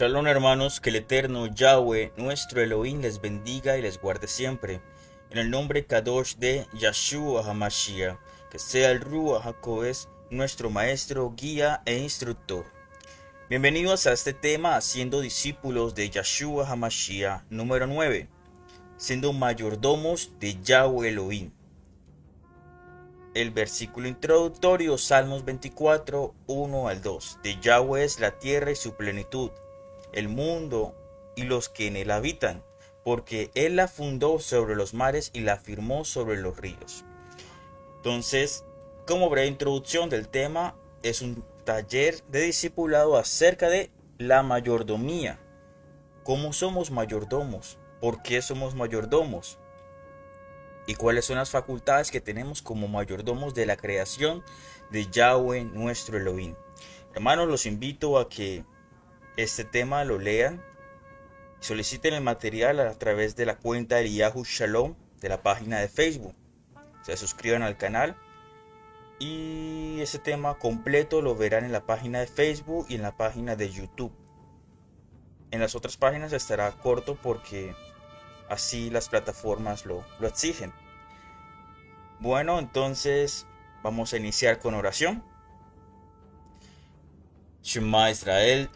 Shalom hermanos, que el eterno Yahweh, nuestro Elohim, les bendiga y les guarde siempre. En el nombre Kadosh de Yahshua HaMashiach, que sea el Ruach HaKodes, nuestro maestro, guía e instructor. Bienvenidos a este tema, siendo discípulos de Yahshua HaMashiach, número 9, siendo mayordomos de Yahweh Elohim. El versículo introductorio, Salmos 24, 1 al 2. De Yahweh es la tierra y su plenitud, el mundo y los que en él habitan, porque él la fundó sobre los mares y la firmó sobre los ríos. Entonces, como breve introducción del tema, es un taller de discipulado acerca de la mayordomía. ¿Cómo somos mayordomos? ¿Por qué somos mayordomos? ¿Y cuáles son las facultades que tenemos como mayordomos de la creación de Yahweh nuestro Elohim? Hermanos, los invito a que este tema lo lean, soliciten el material a través de la cuenta de Yahoo Shalom de la página de Facebook, se suscriban al canal y ese tema completo lo verán en la página de Facebook y en la página de YouTube. En las otras páginas estará corto porque así las plataformas lo exigen. Bueno, entonces vamos a iniciar con oración. Shema Israel,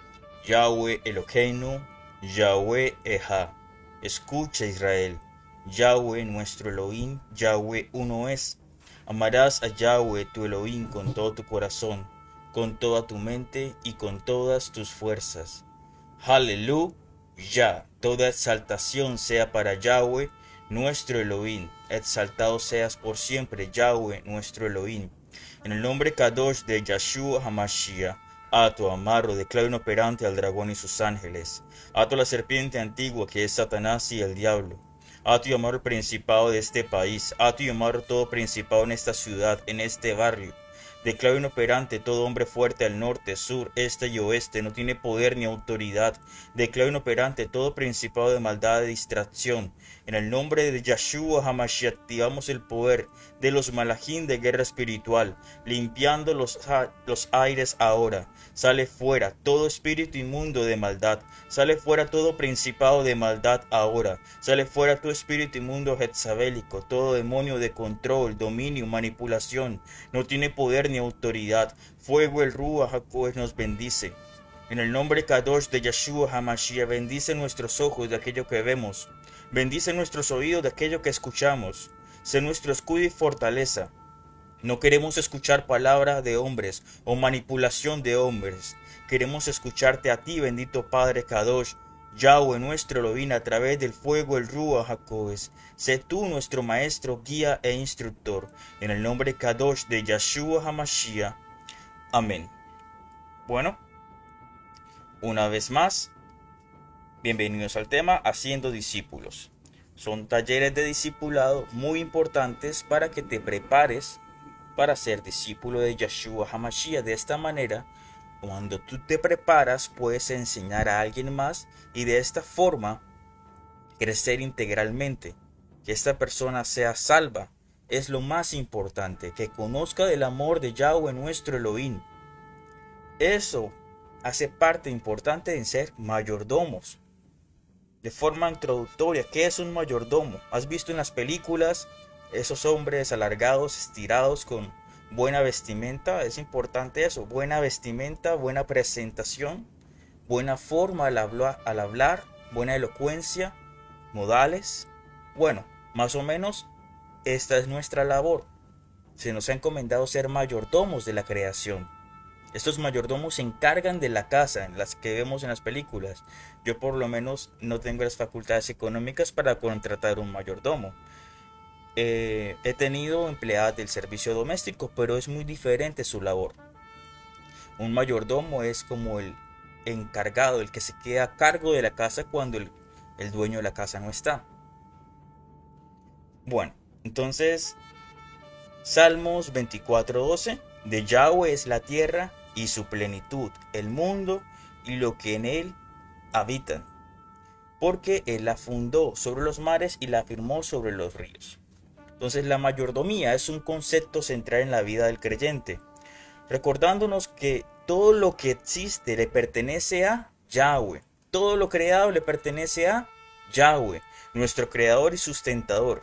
Yahweh Eloheinu, Yahweh Eha. Escucha Israel, Yahweh nuestro Elohim, Yahweh uno es. Amarás a Yahweh tu Elohim con todo tu corazón, con toda tu mente y con todas tus fuerzas. Aleluya. Toda exaltación sea para Yahweh nuestro Elohim. Exaltado seas por siempre, Yahweh nuestro Elohim. En el nombre Kadosh de Yahshua HaMashiach. Ato amarro, declaro inoperante al dragón y sus ángeles. Ato la serpiente antigua que es Satanás y el diablo. Ato y amarro el principado de este país. Ato y amarro todo principado en esta ciudad, en este barrio. Declaro inoperante todo hombre fuerte al norte, sur, este y oeste, no tiene poder ni autoridad. Declaro inoperante todo principado de maldad y distracción. En el nombre de Yahshua HaMashiach activamos el poder de los malachim de guerra espiritual, limpiando los aires ahora. Sale fuera todo espíritu inmundo de maldad. Sale fuera todo principado de maldad ahora. Sale fuera todo espíritu inmundo jezabélico, todo demonio de control, dominio, manipulación. No tiene poder ni autoridad. Fuego el Ruach HaKodes nos bendice. En el nombre Kadosh de Yahshua HaMashiach, bendice nuestros ojos de aquello que vemos. Bendice nuestros oídos de aquello que escuchamos. Sé nuestro escudo y fortaleza. No queremos escuchar palabras de hombres o manipulación de hombres. Queremos escucharte a ti, bendito Padre Kadosh, Yahweh nuestro Elohim, a través del fuego, el Ruach HaKodes. Sé tú nuestro maestro, guía e instructor. En el nombre Kadosh de Yahshua HaMashiach. Amén. Bueno, una vez más, bienvenidos al tema Haciendo Discípulos. Son talleres de discipulado muy importantes para que te prepares para ser discípulo de Yahshua HaMashiach. De esta manera, cuando tú te preparas, puedes enseñar a alguien más y de esta forma crecer integralmente. Que esta persona sea salva es lo más importante, que conozca del amor de Yahweh nuestro Elohim. Eso hace parte importante en ser mayordomos. De forma introductoria, ¿qué es un mayordomo? ¿Has visto en las películas esos hombres alargados, estirados, con buena vestimenta? Es importante eso, buena vestimenta, buena presentación, buena forma al hablar, buena elocuencia, modales. Bueno, más o menos esta es nuestra labor. Se nos ha encomendado ser mayordomos de la creación. Estos mayordomos se encargan de la casa, en las que vemos en las películas. Yo por lo menos no tengo las facultades económicas para contratar un mayordomo. He tenido empleadas del servicio doméstico, pero es muy diferente su labor. Un mayordomo es como el encargado, el que se queda a cargo de la casa cuando el dueño de la casa no está. Bueno, entonces, Salmos 24:12. De Yahweh es la tierra y su plenitud, el mundo y lo que en él habitan. Porque él la fundó sobre los mares y la firmó sobre los ríos. Entonces la mayordomía es un concepto central en la vida del creyente, recordándonos que todo lo que existe le pertenece a Yahweh. todo lo creado le pertenece a Yahweh, nuestro creador y sustentador.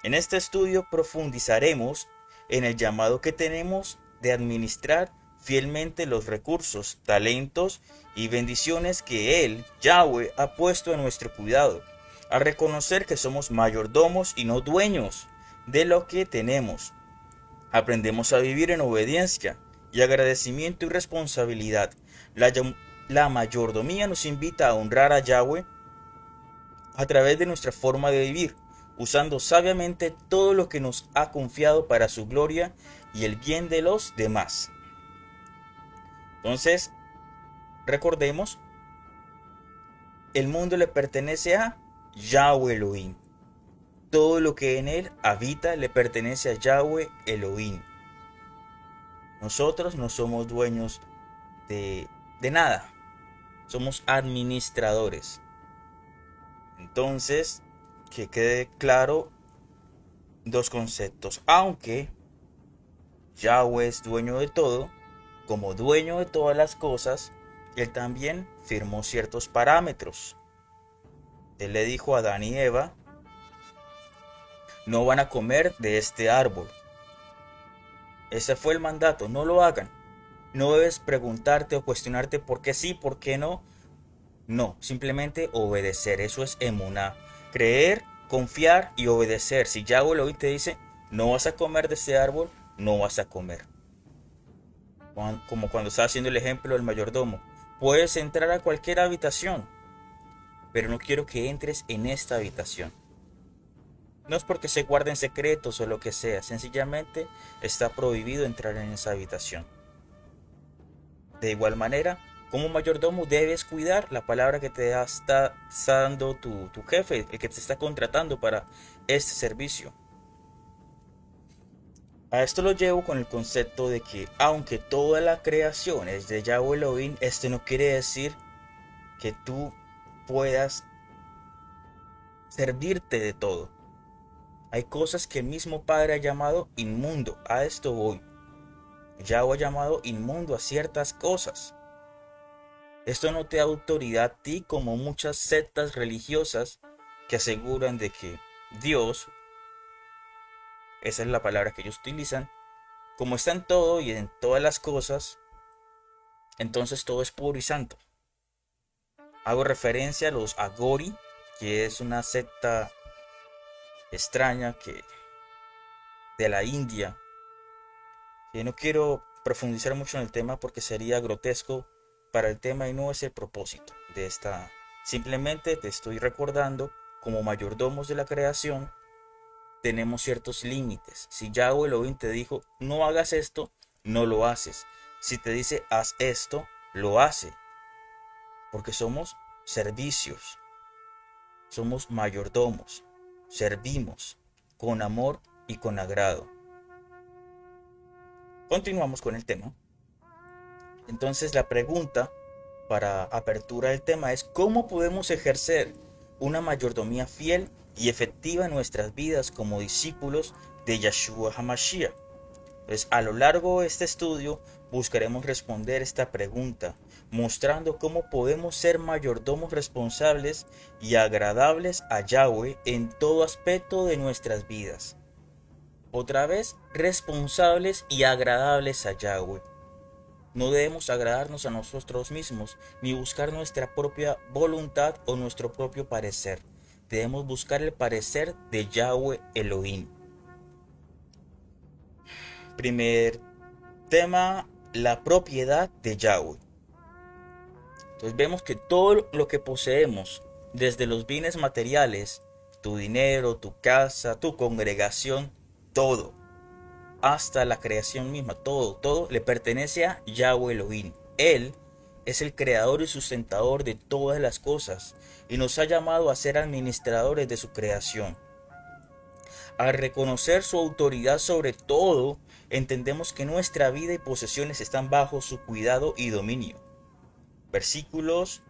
En este estudio profundizaremos en el llamado que tenemos de administrar fielmente los recursos, talentos y bendiciones que Él, Yahweh, ha puesto a nuestro cuidado, a reconocer que somos mayordomos y no dueños de lo que tenemos. Aprendemos a vivir en obediencia y agradecimiento y responsabilidad. La mayordomía nos invita a honrar a Yahweh a través de nuestra forma de vivir, usando sabiamente todo lo que nos ha confiado para su gloria y el bien de los demás. Entonces, recordemos, el mundo le pertenece a Yahweh Elohim. Todo lo que en él habita le pertenece a Yahweh Elohim. Nosotros no somos dueños de nada, somos administradores. Entonces, que quede claro dos conceptos. Aunque Yahweh es dueño de todo, como dueño de todas las cosas, Él también firmó ciertos parámetros. Él le dijo a Adán y Eva, no van a comer de este árbol. Ese fue el mandato, no lo hagan. No debes preguntarte o cuestionarte por qué sí, por qué no. No, simplemente obedecer, eso es emuná. Creer, confiar y obedecer. Si Yahweh hoy te dice, no vas a comer de ese árbol, no vas a comer. Como cuando estaba haciendo el ejemplo del mayordomo. Puedes entrar a cualquier habitación, pero no quiero que entres en esta habitación. No es porque se guarden secretos o lo que sea, sencillamente está prohibido entrar en esa habitación. De igual manera, como mayordomo debes cuidar la palabra que te está dando tu jefe, el que te está contratando para este servicio. A esto lo llevo con el concepto de que aunque toda la creación es de Yahweh Elohim, esto no quiere decir que tú puedas servirte de todo. Hay cosas que el mismo Padre ha llamado inmundo. A esto voy. Yahweh ha llamado inmundo a ciertas cosas. Esto no te da autoridad a ti, como muchas sectas religiosas que aseguran de que Dios, esa es la palabra que ellos utilizan, como está en todo y en todas las cosas, entonces todo es puro y santo. Hago referencia a los Agori, que es una secta extraña de la India, que no quiero profundizar mucho en el tema porque sería grotesco para el tema y no es el propósito de esta. Simplemente te estoy recordando, como mayordomos de la creación, tenemos ciertos límites. Si Yahweh Elohim te dijo, no hagas esto, no lo haces. Si te dice, haz esto, lo hace. Porque somos servicios. Somos mayordomos. Servimos con amor y con agrado. Continuamos con el tema. Entonces la pregunta para apertura del tema es ¿cómo podemos ejercer una mayordomía fiel y efectiva en nuestras vidas como discípulos de Yeshua HaMashiach? Pues a lo largo de este estudio buscaremos responder esta pregunta, mostrando cómo podemos ser mayordomos responsables y agradables a Yahweh en todo aspecto de nuestras vidas. Otra vez, responsables y agradables a Yahweh. No debemos agradarnos a nosotros mismos, ni buscar nuestra propia voluntad o nuestro propio parecer. Debemos buscar el parecer de Yahweh Elohim. Primer tema, la propiedad de Yahweh. Entonces vemos que todo lo que poseemos, desde los bienes materiales, tu dinero, tu casa, tu congregación, todo, hasta la creación misma, todo le pertenece a Yahweh Elohim. Él es el creador y sustentador de todas las cosas y nos ha llamado a ser administradores de su creación. Al reconocer su autoridad sobre todo, entendemos que nuestra vida y posesiones están bajo su cuidado y dominio. Versículos,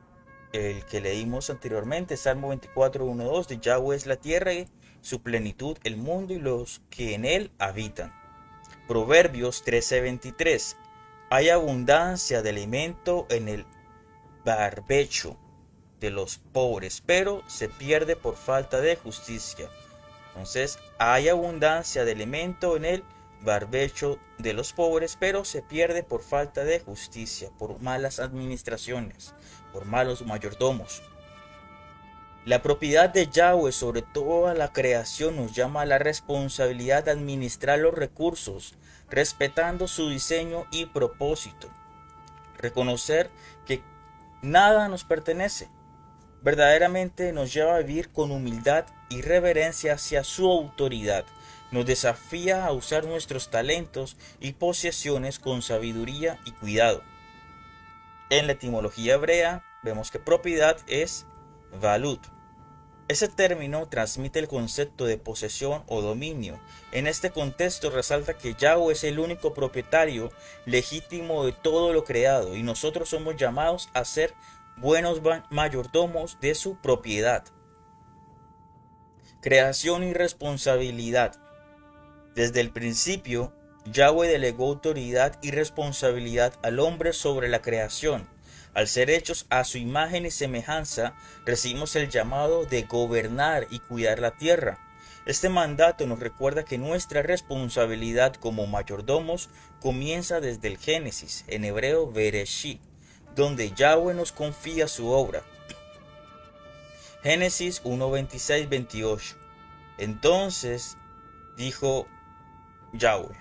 el que leímos anteriormente, Salmo 24, 1, 2, de Yahweh es la tierra y su plenitud, el mundo y los que en él habitan. Proverbios 13:23. Hay abundancia de alimento en el barbecho de los pobres, pero se pierde por falta de justicia. Entonces hay abundancia de alimento en el barbecho de los pobres, pero se pierde por falta de justicia, por malas administraciones, por malos mayordomos. La propiedad de Yahweh sobre toda la creación nos llama a la responsabilidad de administrar los recursos, respetando su diseño y propósito. Reconocer que nada nos pertenece verdaderamente nos lleva a vivir con humildad y reverencia hacia su autoridad. Nos desafía a usar nuestros talentos y posesiones con sabiduría y cuidado. En la etimología hebrea vemos que propiedad es balut. Ese término transmite el concepto de posesión o dominio. En este contexto resalta que Yahweh es el único propietario legítimo de todo lo creado y nosotros somos llamados a ser buenos mayordomos de su propiedad. Creación y responsabilidad. Desde el principio, Yahweh delegó autoridad y responsabilidad al hombre sobre la creación. Al ser hechos a su imagen y semejanza, recibimos el llamado de gobernar y cuidar la tierra. Este mandato nos recuerda que nuestra responsabilidad como mayordomos comienza desde el Génesis, en hebreo Bereshit, donde Yahweh nos confía su obra. Génesis 1:26-28. Entonces dijo Yahweh.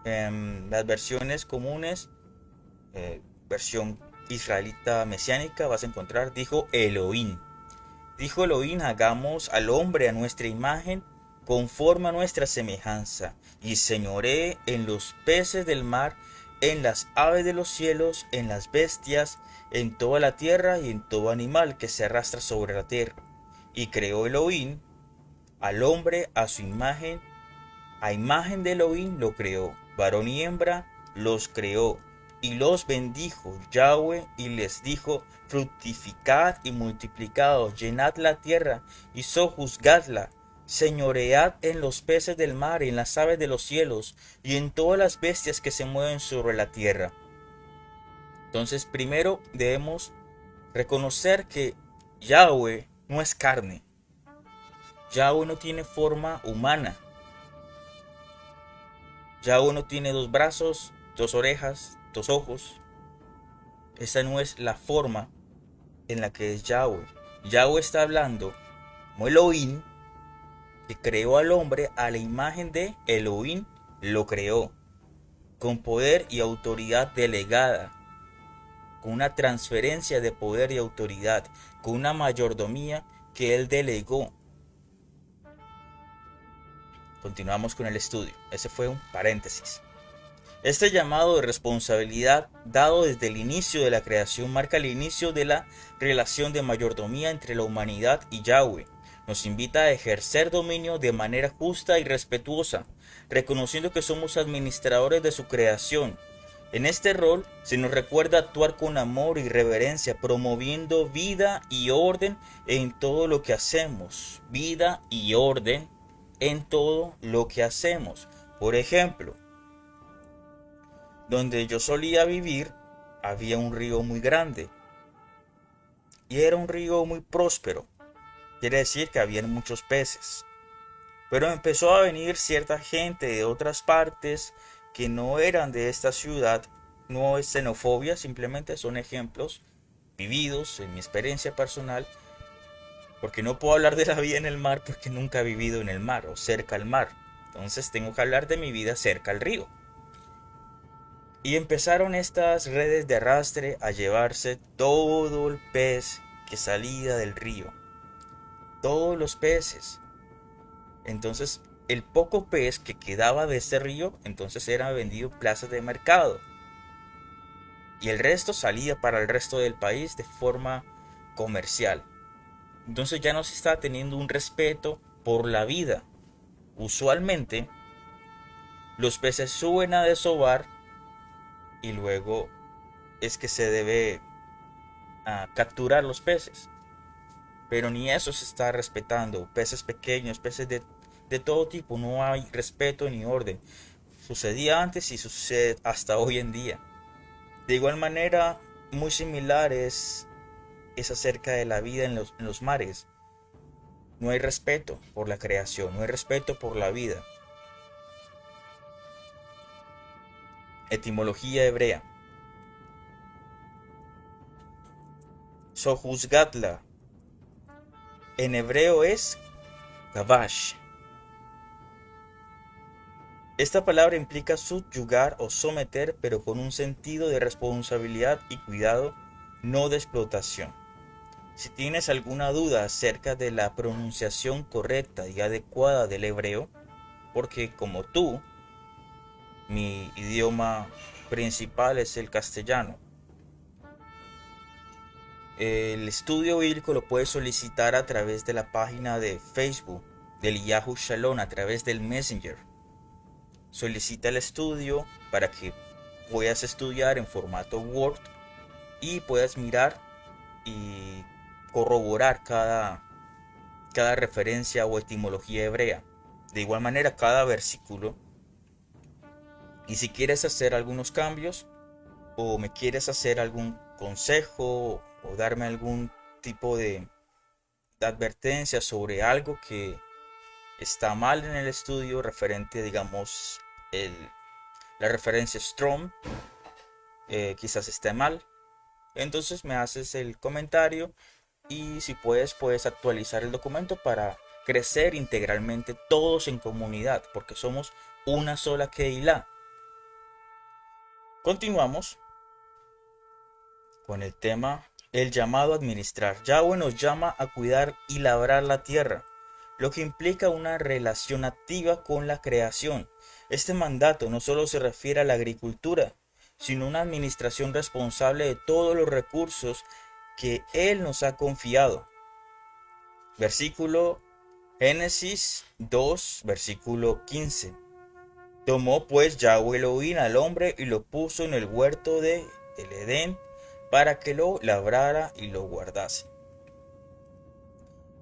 En las versiones comunes, versión israelita mesiánica, vas a encontrar, dijo Elohim. Dijo Elohim, hagamos al hombre a nuestra imagen, conforme a nuestra semejanza, y señoree en los peces del mar, en las aves de los cielos, en las bestias, en toda la tierra y en todo animal que se arrastra sobre la tierra. Y creó Elohim al hombre a su imagen, a imagen de Elohim lo creó, varón y hembra los creó, y los bendijo Yahweh y les dijo, fructificad y multiplicaos, llenad la tierra y sojuzgadla, señoread en los peces del mar y en las aves de los cielos y en todas las bestias que se mueven sobre la tierra. Entonces primero debemos reconocer que Yahweh no es carne. Yahweh no tiene forma humana. Yahweh no tiene dos brazos, dos orejas, dos ojos. Esa no es la forma en la que es Yahweh. Yahweh está hablando como Elohim, que creó al hombre a la imagen de Elohim, lo creó, con poder y autoridad delegada, con una transferencia de poder y autoridad, con una mayordomía que él delegó. Continuamos con el estudio. Ese fue un paréntesis. Este llamado de responsabilidad dado desde el inicio de la creación marca el inicio de la relación de mayordomía entre la humanidad y Yahweh. Nos invita a ejercer dominio de manera justa y respetuosa, reconociendo que somos administradores de su creación. En este rol se nos recuerda actuar con amor y reverencia, promoviendo vida y orden en todo lo que hacemos. Vida y orden en todo lo que hacemos. Por ejemplo, donde yo solía vivir había un río muy grande y era un río muy próspero. Quiere decir que había muchos peces. Pero empezó a venir cierta gente de otras partes que no eran de esta ciudad. No es xenofobia, simplemente son ejemplos vividos en mi experiencia personal, porque no puedo hablar de la vida en el mar porque nunca he vivido en el mar o cerca al mar. Entonces tengo que hablar de mi vida cerca al río. Y empezaron estas redes de arrastre a llevarse todo el pez que salía del río. Todos los peces. Entonces el poco pez que quedaba de ese río, entonces era vendido en plazas de mercado. Y el resto salía para el resto del país de forma comercial. Entonces ya no se está teniendo un respeto por la vida. Usualmente los peces suben a desovar y luego es que se debe capturar los peces. Pero ni eso se está respetando. Peces pequeños, peces de todo tipo, no hay respeto ni orden. Sucedía antes y sucede hasta hoy en día. De igual manera, muy similar es es acerca de la vida en los mares. No hay respeto por la creación, no hay respeto por la vida. Etimología hebrea. Sojuzgadla. En hebreo es kavash. Esta palabra implica subyugar o someter, pero con un sentido de responsabilidad y cuidado, no de explotación. Si tienes alguna duda acerca de la pronunciación correcta y adecuada del hebreo, porque como tú, mi idioma principal es el castellano, el estudio bíblico lo puedes solicitar a través de la página de Facebook del Yahoo Shalom, a través del Messenger. Solicita el estudio para que puedas estudiar en formato Word y puedas mirar y corroborar cada referencia o etimología hebrea. De igual manera, cada versículo. Y si quieres hacer algunos cambios o me quieres hacer algún consejo o darme algún tipo de advertencia sobre algo que está mal en el estudio referente, digamos, la referencia Strong, quizás esté mal, entonces me haces el comentario y si puedes actualizar el documento para crecer integralmente todos en comunidad, porque somos una sola Keilah. Continuamos con el tema, el llamado a administrar. Yahweh nos llama a cuidar y labrar la tierra, lo que implica una relación activa con la creación. Este mandato no solo se refiere a la agricultura, sino a una administración responsable de todos los recursos que Él nos ha confiado. Versículo Génesis 2, versículo 15. Tomó pues Yahweh Elohim al hombre y lo puso en el huerto del Edén para que lo labrara y lo guardase.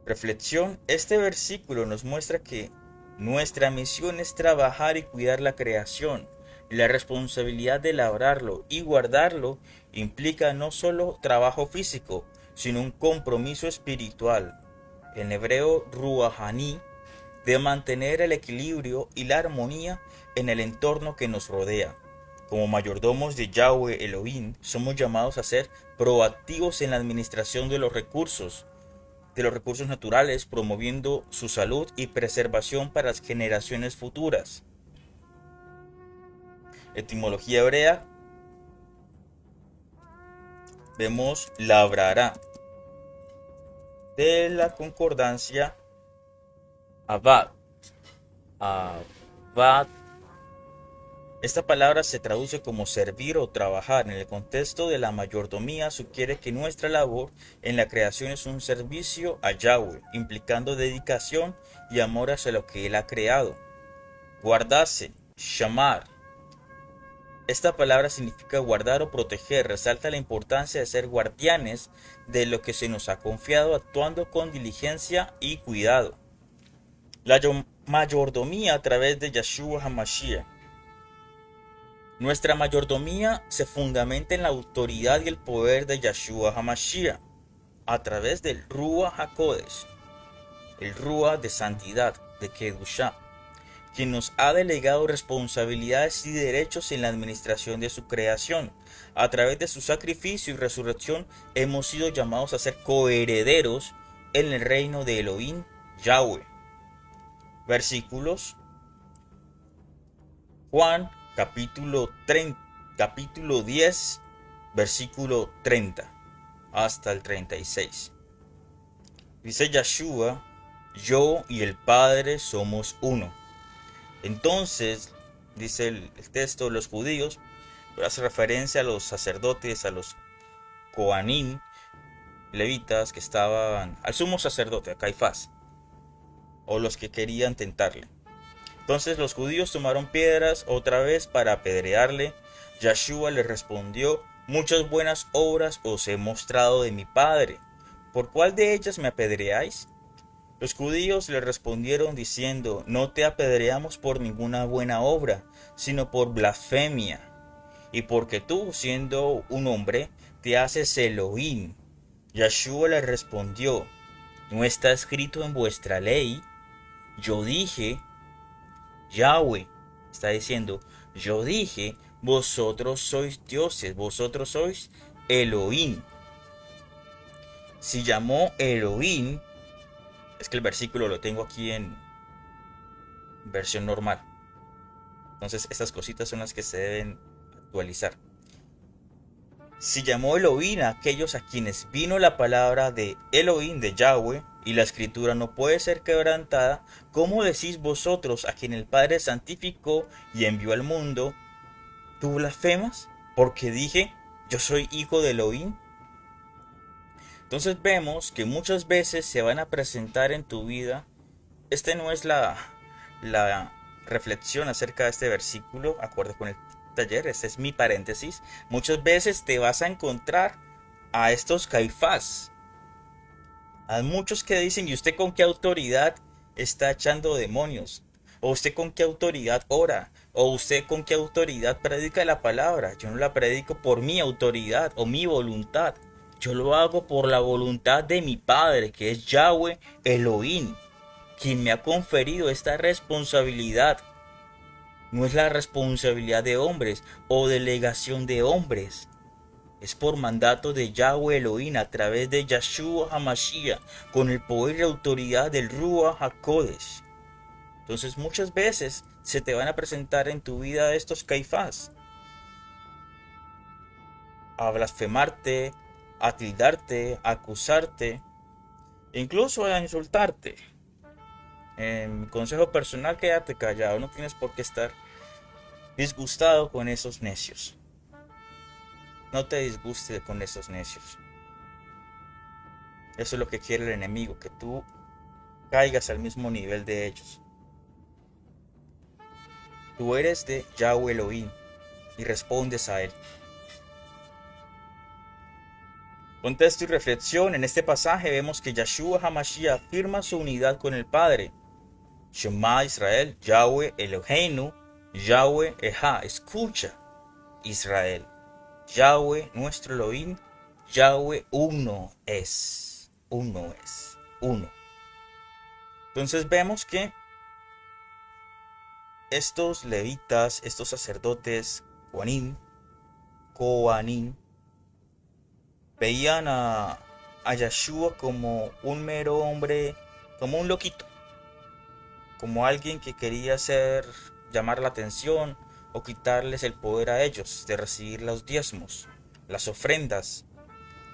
Reflexión. Este versículo nos muestra que nuestra misión es trabajar y cuidar la creación. La responsabilidad de labrarlo y guardarlo implica no solo trabajo físico, sino un compromiso espiritual, en hebreo ruahani, de mantener el equilibrio y la armonía en el entorno que nos rodea. Como mayordomos de Yahweh Elohim, somos llamados a ser proactivos en la administración de los recursos naturales, promoviendo su salud y preservación para las generaciones futuras. Etimología hebrea. Vemos labrará. De la concordancia abad. Abad. Esta palabra se traduce como servir o trabajar. En el contexto de la mayordomía sugiere que nuestra labor en la creación es un servicio a Yahweh, implicando dedicación y amor hacia lo que Él ha creado. Guardarse, shamar. Esta palabra significa guardar o proteger, resalta la importancia de ser guardianes de lo que se nos ha confiado, actuando con diligencia y cuidado. La mayordomía a través de Yeshua HaMashiach. Nuestra mayordomía se fundamenta en la autoridad y el poder de Yeshua HaMashiach a través del Ruach HaKodesh, el Ruach de santidad, de Kedushá, quien nos ha delegado responsabilidades y derechos en la administración de su creación. A través de su sacrificio y resurrección hemos sido llamados a ser coherederos en el reino de Elohim, Yahweh. Versículos. Juan capítulo 10, versículo 30 hasta el 36. Dice Yeshua, yo y el Padre somos uno. Entonces, dice el texto, los judíos, hace referencia a los sacerdotes, a los Coanín, levitas que estaban, al sumo sacerdote, a Caifás, o los que querían tentarle. Entonces los judíos tomaron piedras otra vez para apedrearle. Yeshua les respondió, muchas buenas obras os he mostrado de mi Padre. ¿Por cuál de ellas me apedreáis? Los judíos le respondieron diciendo, no te apedreamos por ninguna buena obra, sino por blasfemia, y porque tú, siendo un hombre, te haces Elohim. Yeshua le respondió, ¿no está escrito en vuestra ley? Yo dije, Yahweh está diciendo, yo dije, vosotros sois dioses, vosotros sois Elohim. Si llamó Elohim, es que el versículo lo tengo aquí en versión normal. Entonces estas cositas son las que se deben actualizar. Si llamó Elohim a aquellos a quienes vino la palabra de Elohim, de Yahweh, y la escritura no puede ser quebrantada, ¿cómo decís vosotros a quien el Padre santificó y envió al mundo? ¿Tú blasfemas? Porque dije, yo soy hijo de Elohim. Entonces vemos que muchas veces se van a presentar en tu vida. Este no es la reflexión acerca de este versículo, acorde con el taller, este es mi paréntesis. Muchas veces te vas a encontrar a estos Caifás. Hay muchos que dicen, ¿y usted con qué autoridad está echando demonios? ¿O usted con qué autoridad ora? ¿O usted con qué autoridad predica la palabra? Yo no la predico por mi autoridad o mi voluntad. Yo lo hago por la voluntad de mi Padre, que es Yahweh Elohim, quien me ha conferido esta responsabilidad. No es la responsabilidad de hombres o delegación de hombres. Es por mandato de Yahweh Elohim a través de Yeshua HaMashiach, con el poder y autoridad del Ruach HaKodesh. Entonces muchas veces se te van a presentar en tu vida estos Caifás a blasfemarte, a tildarte, a acusarte, incluso a insultarte. En mi consejo personal, quédate callado, no tienes por qué estar disgustado con esos necios. No te disgustes con esos necios. Eso es lo que quiere el enemigo, que tú caigas al mismo nivel de ellos. Tú eres de Yahweh Elohim y respondes a él. Contexto y reflexión. En este pasaje vemos que Yeshua HaMashiach afirma su unidad con el Padre. Shema Israel, Yahweh Eloheinu, Yahweh Eha. Escucha, Israel. Yahweh nuestro Elohim, Yahweh uno es. Uno es. Uno. Entonces vemos que estos levitas, estos sacerdotes, Kohanim, veían a Yeshua como un mero hombre, como un loquito, como alguien que quería llamar la atención o quitarles el poder a ellos de recibir los diezmos, las ofrendas,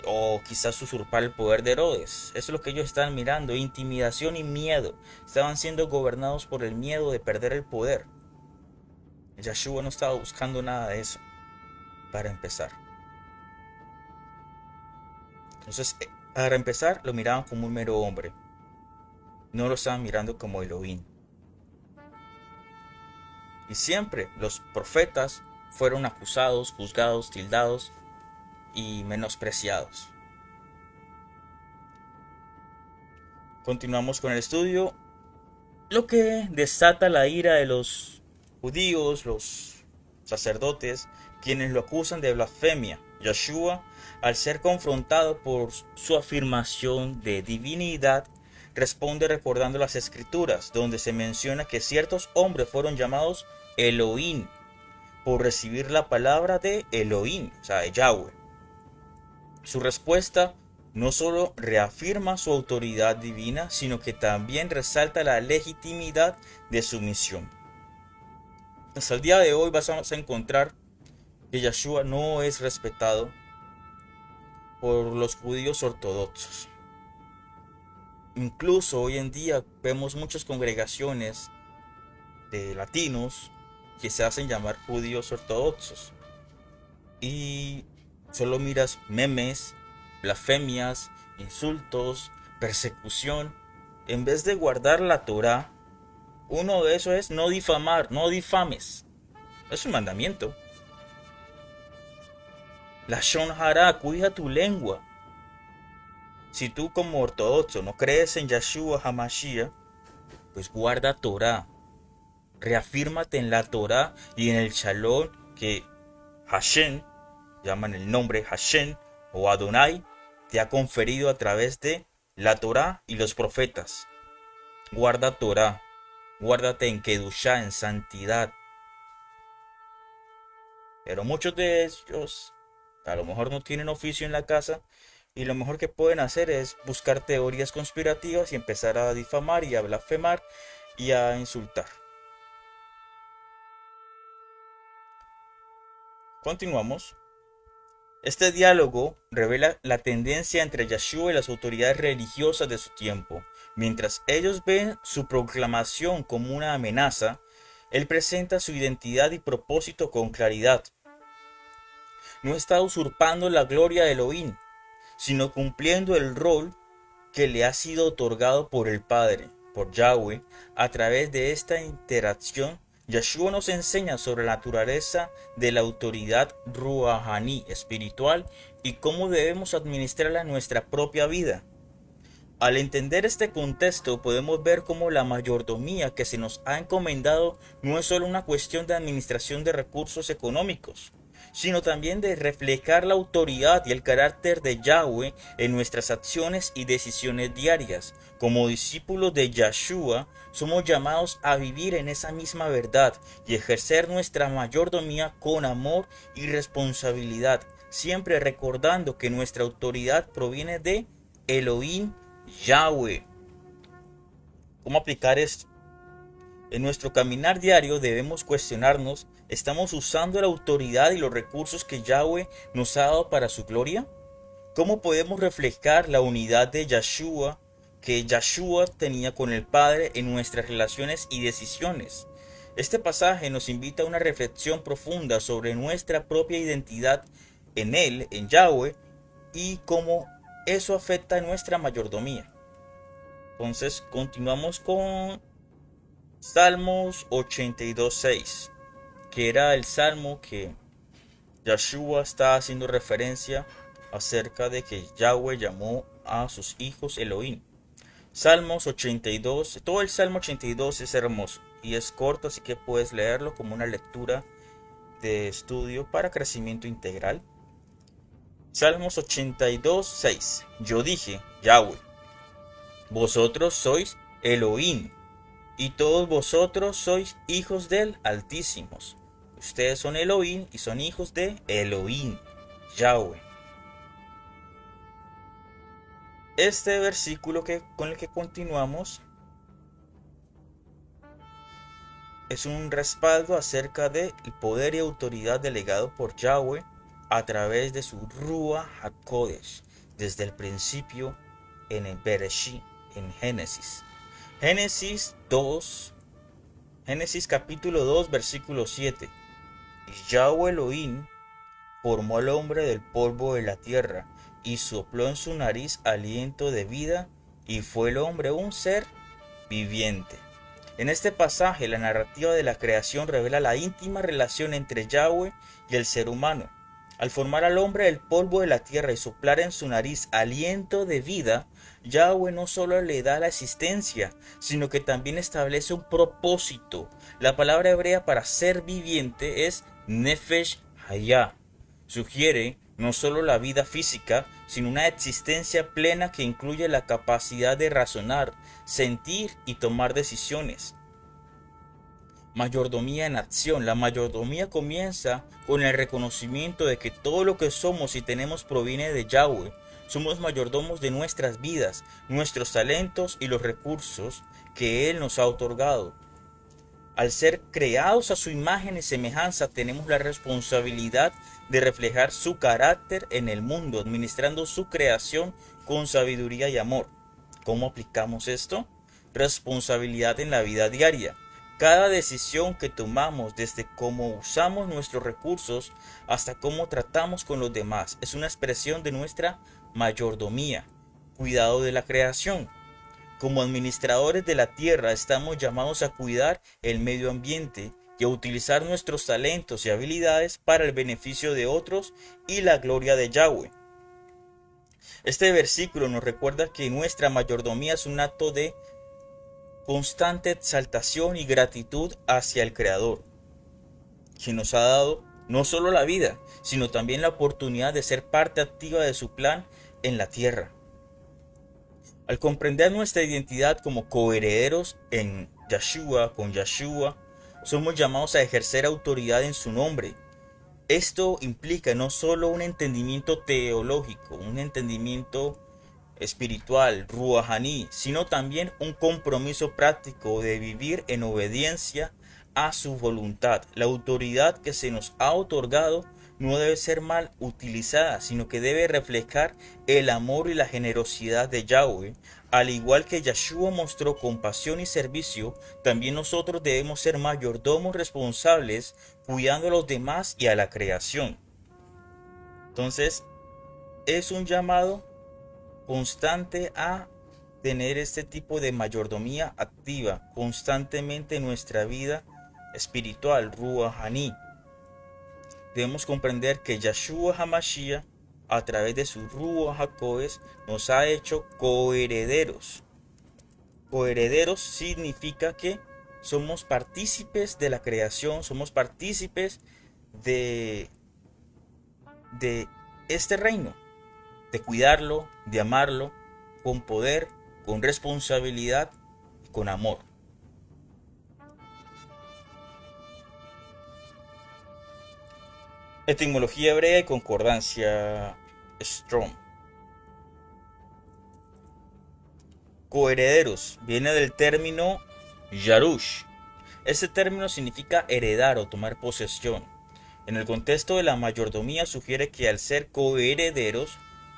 o quizás usurpar el poder de Herodes. Eso es lo que ellos estaban mirando, intimidación y miedo. Estaban siendo gobernados por el miedo de perder el poder. Yeshua no estaba buscando nada de eso, para empezar. Entonces, para empezar, lo miraban como un mero hombre. No lo estaban mirando como Elohim. Y siempre los profetas fueron acusados, juzgados, tildados y menospreciados. Continuamos con el estudio. Lo que desata la ira de los judíos, los sacerdotes, quienes lo acusan de blasfemia. Yeshua, al ser confrontado por su afirmación de divinidad, responde recordando las escrituras, donde se menciona que ciertos hombres fueron llamados Elohim por recibir la palabra de Elohim, o sea, de Yahweh. Su respuesta no solo reafirma su autoridad divina, sino que también resalta la legitimidad de su misión. Hasta el día de hoy vas a encontrar que Yeshua no es respetado por los judíos ortodoxos. Incluso hoy en día vemos muchas congregaciones de latinos que se hacen llamar judíos ortodoxos. Y solo miras memes, blasfemias, insultos, persecución. En vez de guardar la Torá, uno de esos es no difamar, no difames. Es un mandamiento. La Shon Hara, cuida tu lengua. Si tú como ortodoxo no crees en Yeshua HaMashiach, pues guarda Torah. Reafírmate en la Torah y en el Shalom que Hashem, llaman el nombre Hashem o Adonai, te ha conferido a través de la Torá y los profetas. Guarda Torá, guárdate en Kedushá, en santidad. Pero muchos de ellos a lo mejor no tienen oficio en la casa y lo mejor que pueden hacer es buscar teorías conspirativas y empezar a difamar y a blasfemar y a insultar. Continuamos. Este diálogo revela la tendencia entre Yeshua y las autoridades religiosas de su tiempo. Mientras ellos ven su proclamación como una amenaza, él presenta su identidad y propósito con claridad. No está usurpando la gloria de Elohim, sino cumpliendo el rol que le ha sido otorgado por el Padre, por Yahweh. A través de esta interacción, Yeshua nos enseña sobre la naturaleza de la autoridad ruahaní espiritual y cómo debemos administrarla en nuestra propia vida. Al entender este contexto, podemos ver cómo la mayordomía que se nos ha encomendado no es solo una cuestión de administración de recursos económicos, sino también de reflejar la autoridad y el carácter de Yahweh en nuestras acciones y decisiones diarias. Como discípulos de Yeshua, somos llamados a vivir en esa misma verdad y ejercer nuestra mayordomía con amor y responsabilidad, siempre recordando que nuestra autoridad proviene de Elohim Yahweh. ¿Cómo aplicar esto? En nuestro caminar diario debemos cuestionarnos: ¿estamos usando la autoridad y los recursos que Yahweh nos ha dado para su gloria? ¿Cómo podemos reflejar la unidad de Yeshua que Yeshua tenía con el Padre en nuestras relaciones y decisiones? Este pasaje nos invita a una reflexión profunda sobre nuestra propia identidad en Él, en Yahweh, y cómo eso afecta a nuestra mayordomía. Entonces continuamos con Salmos 82:6, que era el salmo que Yeshua está haciendo referencia acerca de que Yahweh llamó a sus hijos Elohim. Salmos 82, todo el Salmo 82 es hermoso y es corto, así que puedes leerlo como una lectura de estudio para crecimiento integral. Salmos 82:6. Yo dije: Yahweh, vosotros sois Elohim, y todos vosotros sois hijos del Altísimo. Ustedes son Elohim y son hijos de Elohim, Yahweh. Este versículo con el que continuamos es un respaldo acerca del poder y autoridad delegado por Yahweh a través de su Ruach HaKodesh, desde el principio en el Bereshit, en Génesis. Génesis capítulo 2, versículo 7. Y Yahweh Elohim formó al hombre del polvo de la tierra y sopló en su nariz aliento de vida, y fue el hombre un ser viviente. En este pasaje, la narrativa de la creación revela la íntima relación entre Yahweh y el ser humano. Al formar al hombre del polvo de la tierra y soplar en su nariz aliento de vida, Yahweh no solo le da la existencia, sino que también establece un propósito. La palabra hebrea para ser viviente es Nefesh Hayah. Sugiere no solo la vida física, sino una existencia plena que incluye la capacidad de razonar, sentir y tomar decisiones. Mayordomía en acción. La mayordomía comienza con el reconocimiento de que todo lo que somos y tenemos proviene de Yahweh. Somos mayordomos de nuestras vidas, nuestros talentos y los recursos que Él nos ha otorgado. Al ser creados a su imagen y semejanza, tenemos la responsabilidad de reflejar su carácter en el mundo, administrando su creación con sabiduría y amor. ¿Cómo aplicamos esto? Responsabilidad en la vida diaria. Cada decisión que tomamos, desde cómo usamos nuestros recursos hasta cómo tratamos con los demás, es una expresión de nuestra mayordomía, cuidado de la creación. Como administradores de la tierra, estamos llamados a cuidar el medio ambiente y a utilizar nuestros talentos y habilidades para el beneficio de otros y la gloria de Yahweh. Este versículo nos recuerda que nuestra mayordomía es un acto de constante exaltación y gratitud hacia el Creador, quien nos ha dado no solo la vida, sino también la oportunidad de ser parte activa de su plan en la tierra. Al comprender nuestra identidad como coherederos en Yeshua, con Yeshua, somos llamados a ejercer autoridad en su nombre. Esto implica no solo un entendimiento teológico, un entendimiento espiritual, ruajaní, sino también un compromiso práctico de vivir en obediencia a su voluntad. La autoridad que se nos ha otorgado no debe ser mal utilizada, sino que debe reflejar el amor y la generosidad de Yahweh. Al igual que Yeshua mostró compasión y servicio, también nosotros debemos ser mayordomos responsables, cuidando a los demás y a la creación. Entonces, es un llamado constante a tener este tipo de mayordomía activa constantemente en nuestra vida espiritual, ruajaní. Debemos comprender que Yeshua HaMashiach, a través de su Ruach HaKodesh, nos ha hecho coherederos. Coherederos significa que somos partícipes de la creación, somos partícipes de este reino, de cuidarlo, de amarlo, con poder, con responsabilidad y con amor. Etimología hebrea y concordancia Strong. Coherederos viene del término Yarush. Este término significa heredar o tomar posesión. En el contexto de la mayordomía sugiere que al ser coherederos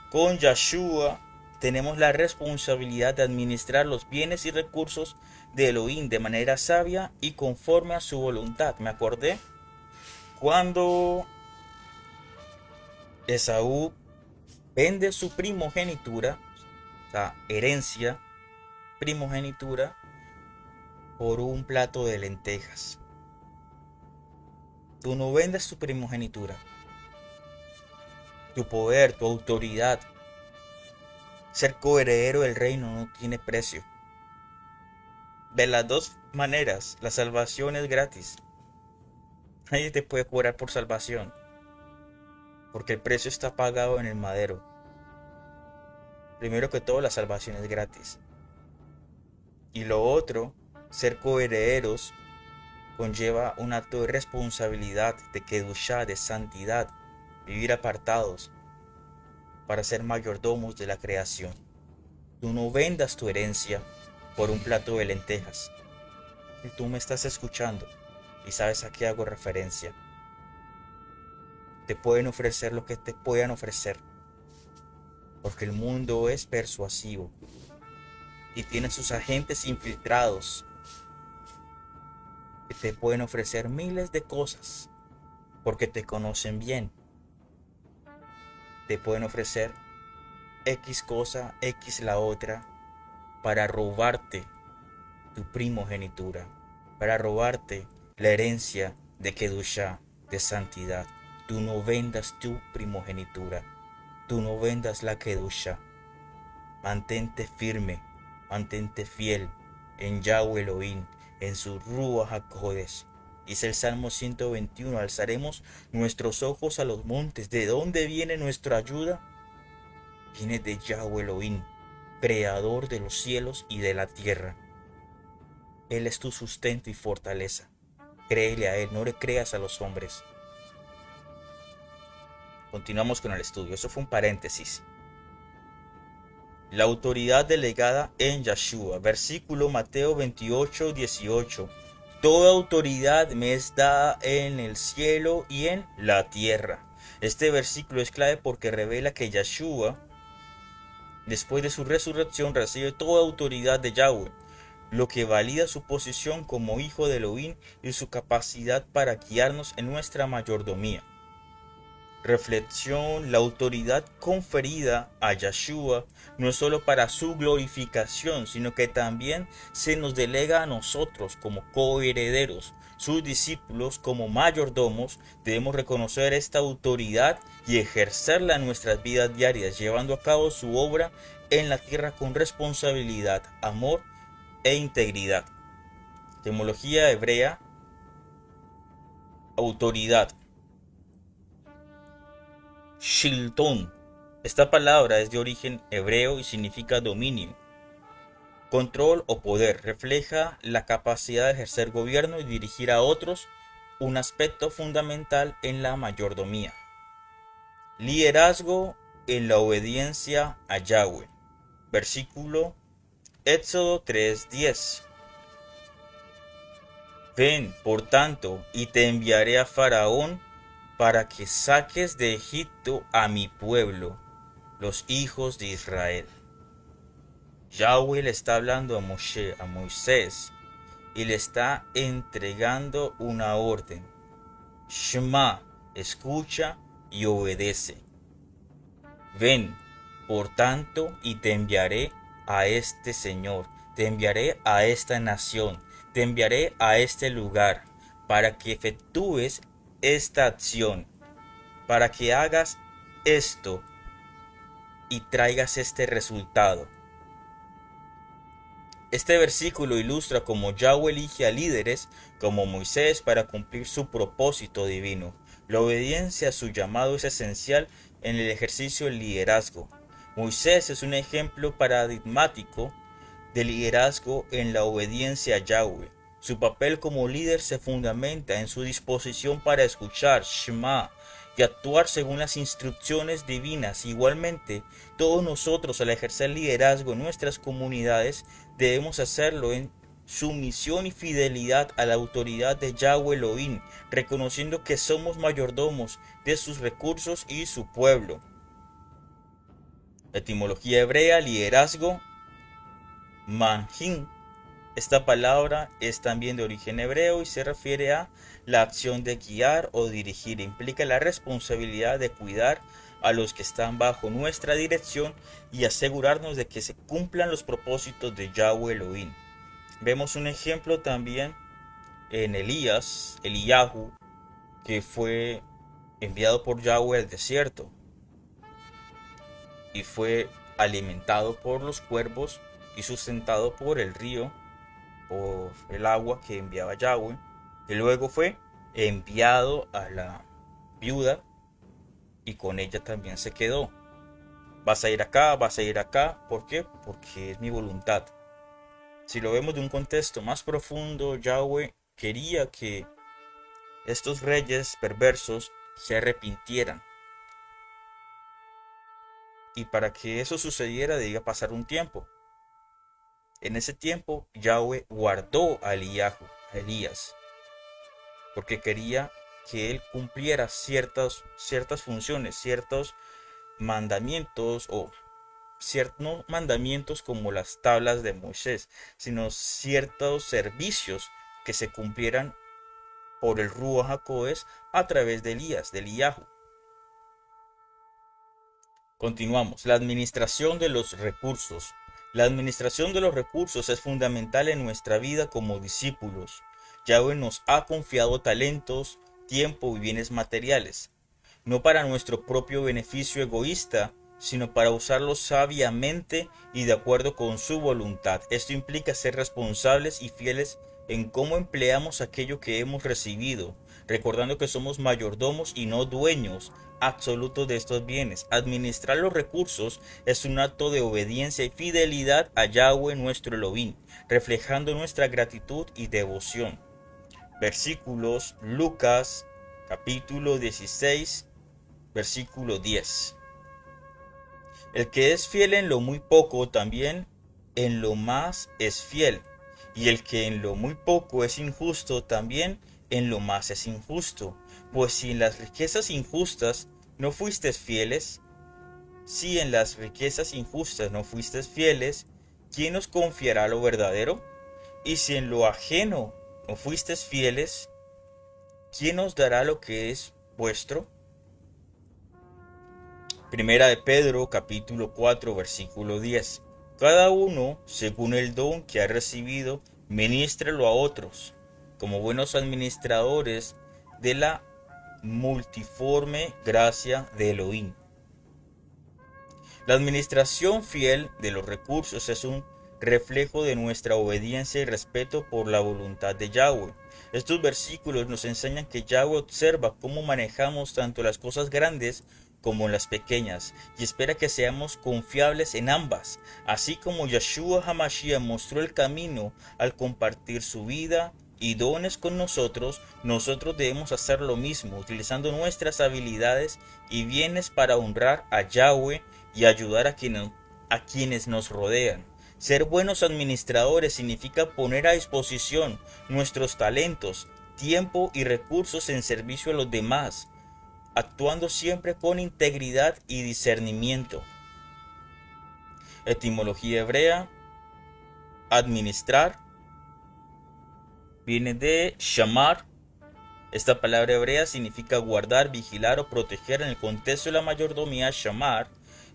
con Yeshua tenemos la responsabilidad de administrar los bienes y recursos de Elohim de manera sabia y conforme a su voluntad. Me acordé cuando Esaú vende su primogenitura, o sea, herencia, primogenitura, por un plato de lentejas. Tú no vendes tu primogenitura. Tu poder, tu autoridad, ser coheredero del reino no tiene precio. De las dos maneras, la salvación es gratis. Nadie te puede cobrar por salvación, porque el precio está pagado en el madero. Primero que todo, la salvación es gratis. Y lo otro, ser coherederos conlleva un acto de responsabilidad, de kedushá, de santidad, vivir apartados para ser mayordomos de la creación. Tú no vendas tu herencia por un plato de lentejas. Y tú me estás escuchando y sabes a qué hago referencia. Te pueden ofrecer lo que te puedan ofrecer, porque el mundo es persuasivo y tiene sus agentes infiltrados que te pueden ofrecer miles de cosas porque te conocen bien. Te pueden ofrecer X cosa, X la otra, para robarte tu primogenitura, para robarte la herencia de Kedushá, de santidad. Tú no vendas tu primogenitura, tú no vendas la Kedushá. Mantente firme, mantente fiel en Yahweh Elohim, en su Ruach HaKodesh. Dice el Salmo 121, alzaremos nuestros ojos a los montes. ¿De dónde viene nuestra ayuda? Viene de Yahweh Elohim, creador de los cielos y de la tierra. Él es tu sustento y fortaleza. Créele a Él, no le creas a los hombres. Continuamos con el estudio. Eso fue un paréntesis. La autoridad delegada en Yeshua. Versículo Mateo 28, 18. Toda autoridad me es dada en el cielo y en la tierra. Este versículo es clave porque revela que Yeshua, después de su resurrección, recibe toda autoridad de Yahweh, lo que valida su posición como hijo de Elohim y su capacidad para guiarnos en nuestra mayordomía. Reflexión: la autoridad conferida a Yeshua no es solo para su glorificación, sino que también se nos delega a nosotros como coherederos, sus discípulos, como mayordomos. Debemos reconocer esta autoridad y ejercerla en nuestras vidas diarias, llevando a cabo su obra en la tierra con responsabilidad, amor e integridad. Etimología hebrea: autoridad. Shilton Esta palabra es de origen hebreo y significa dominio, control o poder. Refleja la capacidad de ejercer gobierno y dirigir a otros, un aspecto fundamental en la mayordomía. Liderazgo en la obediencia a Yahweh. Versículo Éxodo 3:10. Ven, por tanto, y te enviaré a Faraón para que saques de Egipto a mi pueblo, los hijos de Israel. Yahweh le está hablando a Moisés, y le está entregando una orden. Shema, escucha y obedece. Ven, por tanto, y te enviaré a este Señor, te enviaré a esta nación, te enviaré a este lugar, para que efectúes esta acción, para que hagas esto y traigas este resultado. Este versículo ilustra cómo Yahweh elige a líderes como Moisés para cumplir su propósito divino. La obediencia a su llamado es esencial en el ejercicio del liderazgo. Moisés es un ejemplo paradigmático de liderazgo en la obediencia a Yahweh. Su papel como líder se fundamenta en su disposición para escuchar, Shema, y actuar según las instrucciones divinas. Igualmente, todos nosotros al ejercer liderazgo en nuestras comunidades debemos hacerlo en sumisión y fidelidad a la autoridad de Yahweh Elohim, reconociendo que somos mayordomos de sus recursos y su pueblo. Etimología hebrea, liderazgo, manjin. Esta palabra es también de origen hebreo y se refiere a la acción de guiar o dirigir. Implica la responsabilidad de cuidar a los que están bajo nuestra dirección y asegurarnos de que se cumplan los propósitos de Yahweh Elohim. Vemos un ejemplo también en Eliyahu, que fue enviado por Yahweh al desierto y fue alimentado por los cuervos y sustentado por el río, por el agua que enviaba Yahweh, y luego fue enviado a la viuda y con ella también se quedó. Vas a ir acá, vas a ir acá. ¿Por qué? Porque es mi voluntad. Si lo vemos de un contexto más profundo, Yahweh quería que estos reyes perversos se arrepintieran. Y para que eso sucediera debía pasar un tiempo. En ese tiempo Yahweh guardó a Elías, porque quería que él cumpliera ciertas funciones, ciertos mandamientos, o no mandamientos como las tablas de Moisés, sino ciertos servicios que se cumplieran por el Ruach HaKodesh a través de Eliyahu. Continuamos. La administración de los recursos. La administración de los recursos es fundamental en nuestra vida como discípulos. Yahweh nos ha confiado talentos, tiempo y bienes materiales, no para nuestro propio beneficio egoísta, sino para usarlos sabiamente y de acuerdo con su voluntad. Esto implica ser responsables y fieles en cómo empleamos aquello que hemos recibido, recordando que somos mayordomos y no dueños absolutos de estos bienes. Administrar los recursos es un acto de obediencia y fidelidad a Yahweh nuestro Elohim, reflejando nuestra gratitud y devoción. Versículos Lucas capítulo 16, versículo 10. El que es fiel en lo muy poco, también en lo más es fiel. Y el que en lo muy poco es injusto, también en lo más es injusto. Pues si en las riquezas injustas no fuisteis fieles, si en las riquezas injustas no fuisteis fieles, ¿quién os confiará lo verdadero? Y si en lo ajeno no fuisteis fieles, ¿quién os dará lo que es vuestro? Primera de Pedro capítulo 4 versículo 10. Cada uno, según el don que ha recibido, ministrelo a otros, como buenos administradores de la multiforme gracia de Elohim. La administración fiel de los recursos es un reflejo de nuestra obediencia y respeto por la voluntad de Yahweh. Estos versículos nos enseñan que Yahweh observa cómo manejamos tanto las cosas grandes como en las pequeñas, y espera que seamos confiables en ambas, así como Yeshua HaMashiach mostró el camino al compartir su vida y dones con nosotros. Nosotros debemos hacer lo mismo, utilizando nuestras habilidades y bienes para honrar a Yahweh y ayudar a quienes nos rodean. Ser buenos administradores significa poner a disposición nuestros talentos, tiempo y recursos en servicio a los demás, actuando siempre con integridad y discernimiento. Etimología hebrea: administrar viene de shamar. Esta palabra hebrea significa guardar, vigilar o proteger. En el contexto de la mayordomía, shamar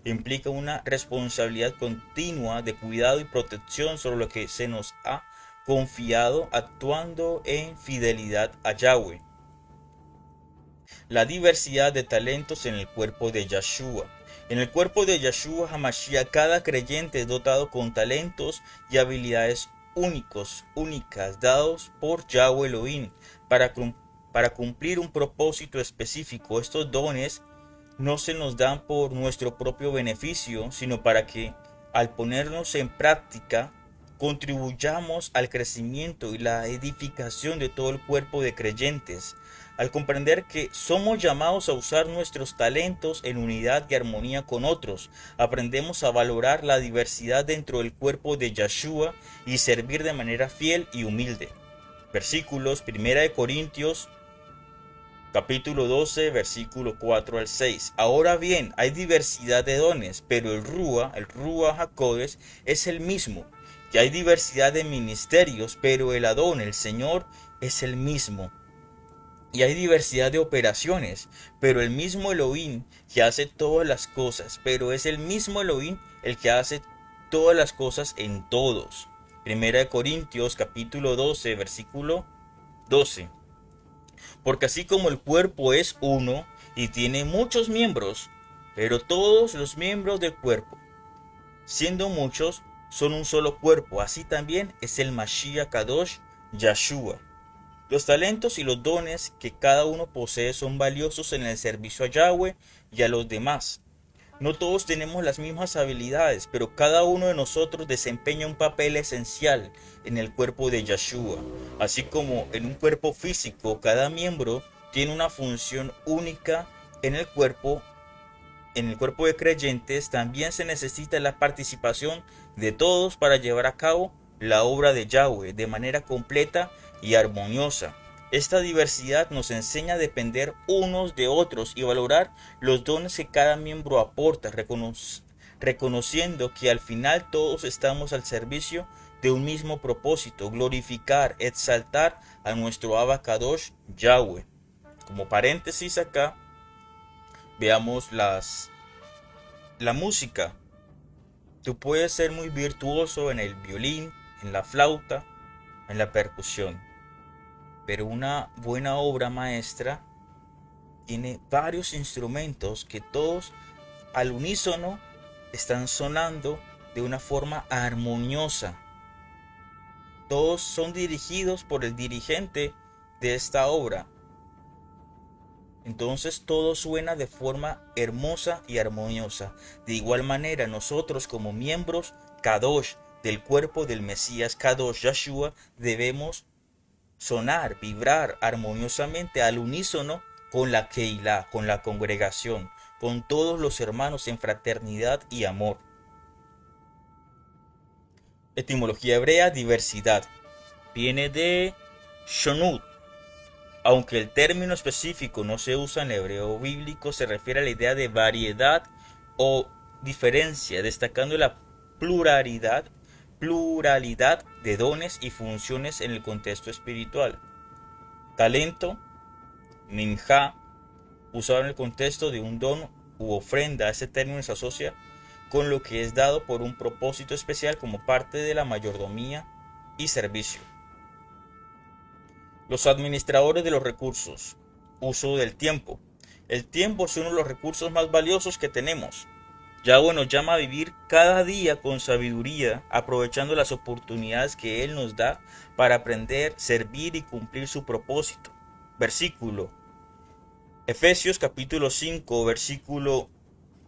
implica una responsabilidad continua de cuidado y protección sobre lo que se nos ha confiado, actuando en fidelidad a Yahweh. La diversidad de talentos en el cuerpo de Yeshua. En el cuerpo de Yeshua HaMashiach, cada creyente es dotado con talentos y habilidades únicas, dados por Yahweh Elohim para cumplir un propósito específico. Estos dones no se nos dan por nuestro propio beneficio, sino para que, al ponernos en práctica, contribuyamos al crecimiento y la edificación de todo el cuerpo de creyentes. Al comprender que somos llamados a usar nuestros talentos en unidad y armonía con otros, aprendemos a valorar la diversidad dentro del cuerpo de Yeshua y servir de manera fiel y humilde. Versículos: 1 Corintios capítulo 12, versículo 4 al 6. Ahora bien, hay diversidad de dones, pero el Ruach HaKodesh, es el mismo. Y hay diversidad de ministerios, pero el Adón, el Señor, es el mismo. Y hay diversidad de operaciones, pero el mismo Elohim que hace todas las cosas, pero es el mismo Elohim el que hace todas las cosas en todos. 1 Corintios capítulo 12, versículo 12. Porque así como el cuerpo es uno y tiene muchos miembros, pero todos los miembros del cuerpo, siendo muchos, son un solo cuerpo, así también es el Mashiach Kadosh Yeshua. Los talentos y los dones que cada uno posee son valiosos en el servicio a Yahweh y a los demás. No todos tenemos las mismas habilidades, pero cada uno de nosotros desempeña un papel esencial en el cuerpo de Yeshua. Así como en un cuerpo físico, cada miembro tiene una función única en el cuerpo de creyentes, también se necesita la participación de todos para llevar a cabo la obra de Yahweh de manera completa y armoniosa. Esta diversidad nos enseña a depender unos de otros y valorar los dones que cada miembro aporta, reconociendo que al final todos estamos al servicio de un mismo propósito: glorificar, exaltar a nuestro Abba Kadosh Yahweh. Como paréntesis acá, veamos la música. Tú puedes ser muy virtuoso en el violín, en la flauta, en la percusión, pero una buena obra maestra tiene varios instrumentos que todos al unísono están sonando de una forma armoniosa. Todos son dirigidos por el dirigente de esta obra. Entonces todo suena de forma hermosa y armoniosa. De igual manera, nosotros como miembros Kadosh del cuerpo del Mesías Kadosh Yeshua debemos sonar, vibrar armoniosamente al unísono con la Keilah, con la congregación, con todos los hermanos en fraternidad y amor. Etimología hebrea: diversidad. Viene de shonut. Aunque el término específico no se usa en el hebreo bíblico, se refiere a la idea de variedad o diferencia, destacando la pluralidad de dones y funciones en el contexto espiritual. Talento, minja, usado en el contexto de un don u ofrenda. Ese término se asocia con lo que es dado por un propósito especial como parte de la mayordomía y servicio. Los administradores de los recursos. Uso del tiempo. El tiempo es uno de los recursos más valiosos que tenemos. Yahweh nos llama a vivir cada día con sabiduría, aprovechando las oportunidades que Él nos da para aprender, servir y cumplir su propósito. Versículo: Efesios capítulo 5, versículo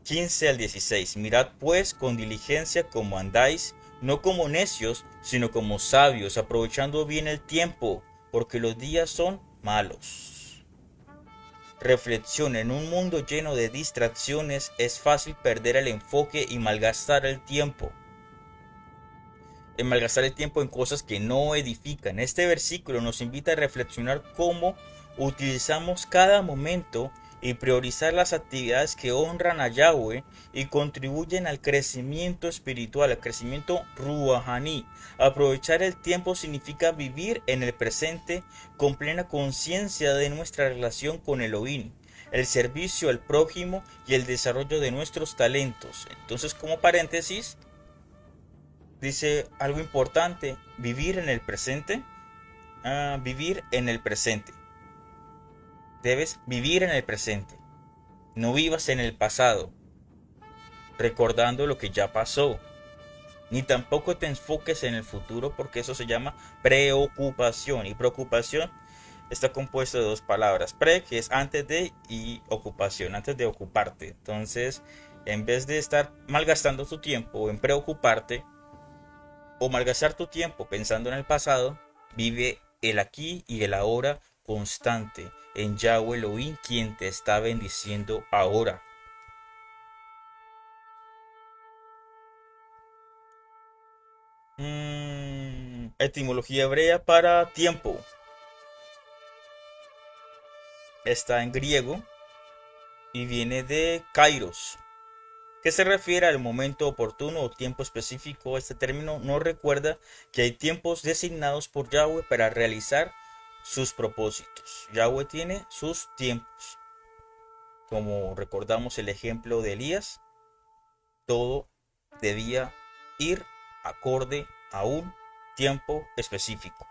15 al 16. Mirad pues con diligencia cómo andáis, no como necios, sino como sabios, aprovechando bien el tiempo, porque los días son malos. Reflexión: en un mundo lleno de distracciones es fácil perder el enfoque y malgastar el tiempo. En malgastar el tiempo en cosas que no edifican. Este versículo nos invita a reflexionar cómo utilizamos cada momento y priorizar las actividades que honran a Yahweh y contribuyen al crecimiento espiritual, al crecimiento ruahaní. Aprovechar el tiempo significa vivir en el presente con plena conciencia de nuestra relación con Elohim, el servicio al prójimo y el desarrollo de nuestros talentos. Entonces, como paréntesis, dice algo importante: vivir en el presente. Vivir en el presente. Debes vivir en el presente. No vivas en el pasado, recordando lo que ya pasó. Ni tampoco te enfoques en el futuro, porque eso se llama preocupación. Y preocupación está compuesto de dos palabras: pre, que es antes de, y ocupación, antes de ocuparte. Entonces, en vez de estar malgastando tu tiempo en preocuparte o malgastar tu tiempo pensando en el pasado, vive el aquí y el ahora constante en Yahweh Elohim, quien te está bendiciendo ahora. Etimología hebrea para tiempo. Está en griego y viene de kairos, que se refiere al momento oportuno o tiempo específico. Este término nos recuerda que hay tiempos designados por Yahweh para realizar sus propósitos. Yahweh tiene sus tiempos. Como recordamos el ejemplo de Elías, todo debía ir acorde a un tiempo específico.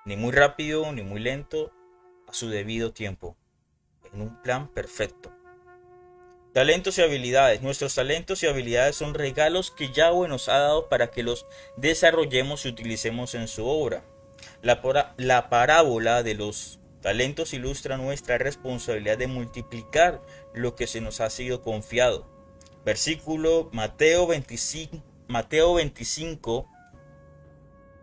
Ni muy rápido ni muy lento, a su debido tiempo, en un plan perfecto. Talentos y habilidades. Nuestros talentos y habilidades son regalos que Yahweh nos ha dado para que los desarrollemos y utilicemos en su obra. La parábola de los talentos ilustra nuestra responsabilidad de multiplicar lo que se nos ha sido confiado. Versículo Mateo 25,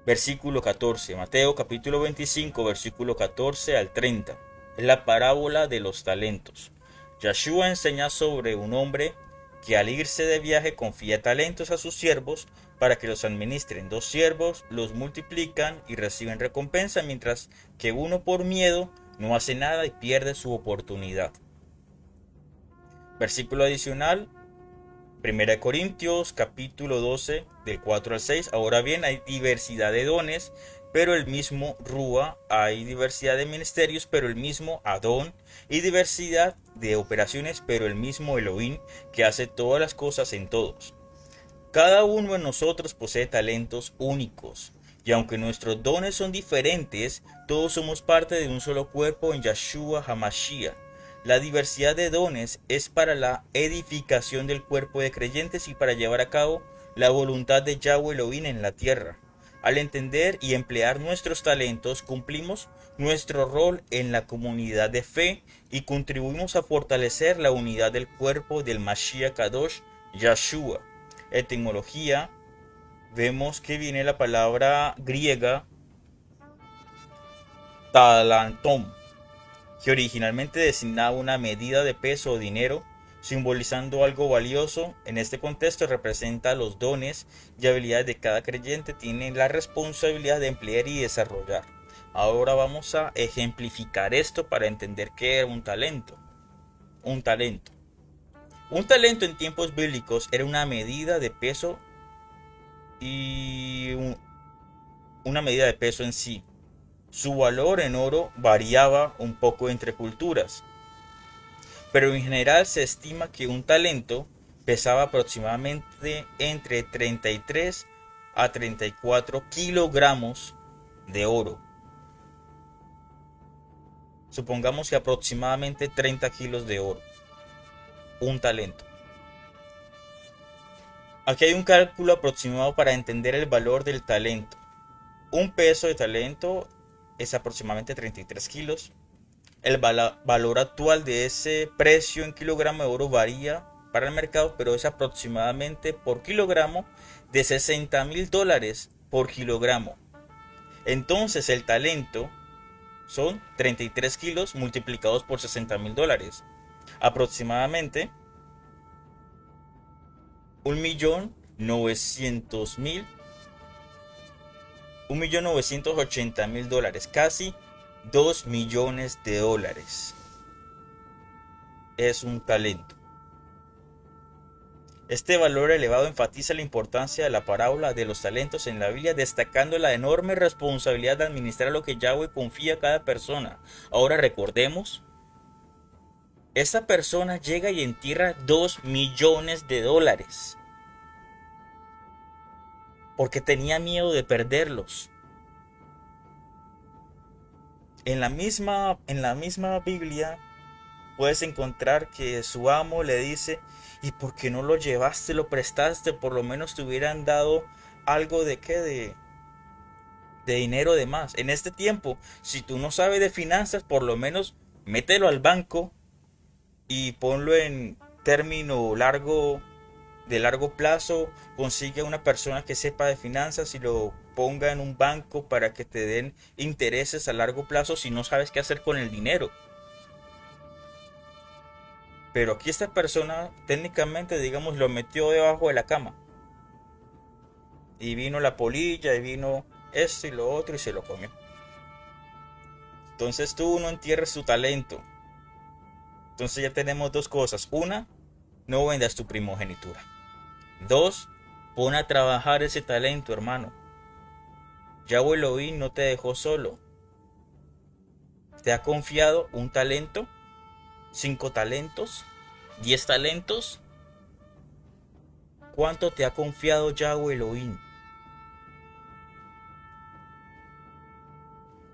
versículo 14. Mateo capítulo 25, versículo 14 al 30. Es la parábola de los talentos. Yahshua enseña sobre un hombre que al irse de viaje confía talentos a sus siervos para que los administren. 2 siervos los multiplican y reciben recompensa, mientras que uno por miedo no hace nada y pierde su oportunidad. Versículo adicional, 1 Corintios capítulo 12 del 4 al 6. Ahora bien, hay diversidad de dones, pero el mismo Rúa. Hay diversidad de ministerios, pero el mismo Adón. Y diversidad de operaciones, pero el mismo Elohim, que hace todas las cosas en todos. Cada uno de nosotros posee talentos únicos, y aunque nuestros dones son diferentes, todos somos parte de un solo cuerpo en Yahshua HaMashiach. La diversidad de dones es para la edificación del cuerpo de creyentes y para llevar a cabo la voluntad de Yahweh Elohim en la tierra. Al entender y emplear nuestros talentos, cumplimos nuestro rol en la comunidad de fe y contribuimos a fortalecer la unidad del cuerpo del Mashiach Kadosh, Yahshua. Etimología, vemos que viene la palabra griega talantom, que originalmente designaba una medida de peso o dinero, simbolizando algo valioso. En este contexto representa los dones y habilidades de cada creyente. Tienen la responsabilidad de emplear y desarrollar. Ahora vamos a ejemplificar esto para entender qué era un talento. Un talento. Un talento en tiempos bíblicos era una medida de peso y una medida de peso en sí. Su valor en oro variaba un poco entre culturas, pero en general se estima que un talento pesaba aproximadamente entre 33 a 34 kilogramos de oro. Supongamos que aproximadamente 30 kilos de oro. Un talento. Aquí hay un cálculo aproximado para entender el valor del talento. Un peso de talento es aproximadamente 33 kilos. El valor actual de ese precio en kilogramo de oro varía para el mercado, pero es aproximadamente por kilogramo de $60,000 por kilogramo. Entonces el talento son 33 kilos multiplicados por $60,000. Aproximadamente 1.900.000, $1.980.000, casi $2 millones. Es un talento. Este valor elevado enfatiza la importancia de la parábola de los talentos en la Biblia, destacando la enorme responsabilidad de administrar lo que Yahweh confía a cada persona. Ahora recordemos, esta persona llega y entierra $2 millones porque tenía miedo de perderlos. En la misma Biblia puedes encontrar que su amo le dice: ¿y por qué no lo llevaste, lo prestaste? Por lo menos te hubieran dado algo de dinero de más. En este tiempo, si tú no sabes de finanzas, por lo menos mételo al banco y ponlo en término de largo plazo. Consigue a una persona que sepa de finanzas y lo ponga en un banco para que te den intereses a largo plazo si no sabes qué hacer con el dinero. Pero aquí esta persona técnicamente, digamos, lo metió debajo de la cama. Y vino la polilla, y vino esto y lo otro, y se lo comió. Entonces tú no entierres tu talento. Entonces ya tenemos dos cosas. Una, no vendas tu primogenitura. Dos, pon a trabajar ese talento, hermano. Yahweh Elohim no te dejó solo. Te ha confiado un talento, 5 talentos, 10 talentos. ¿Cuánto te ha confiado Yahweh Elohim?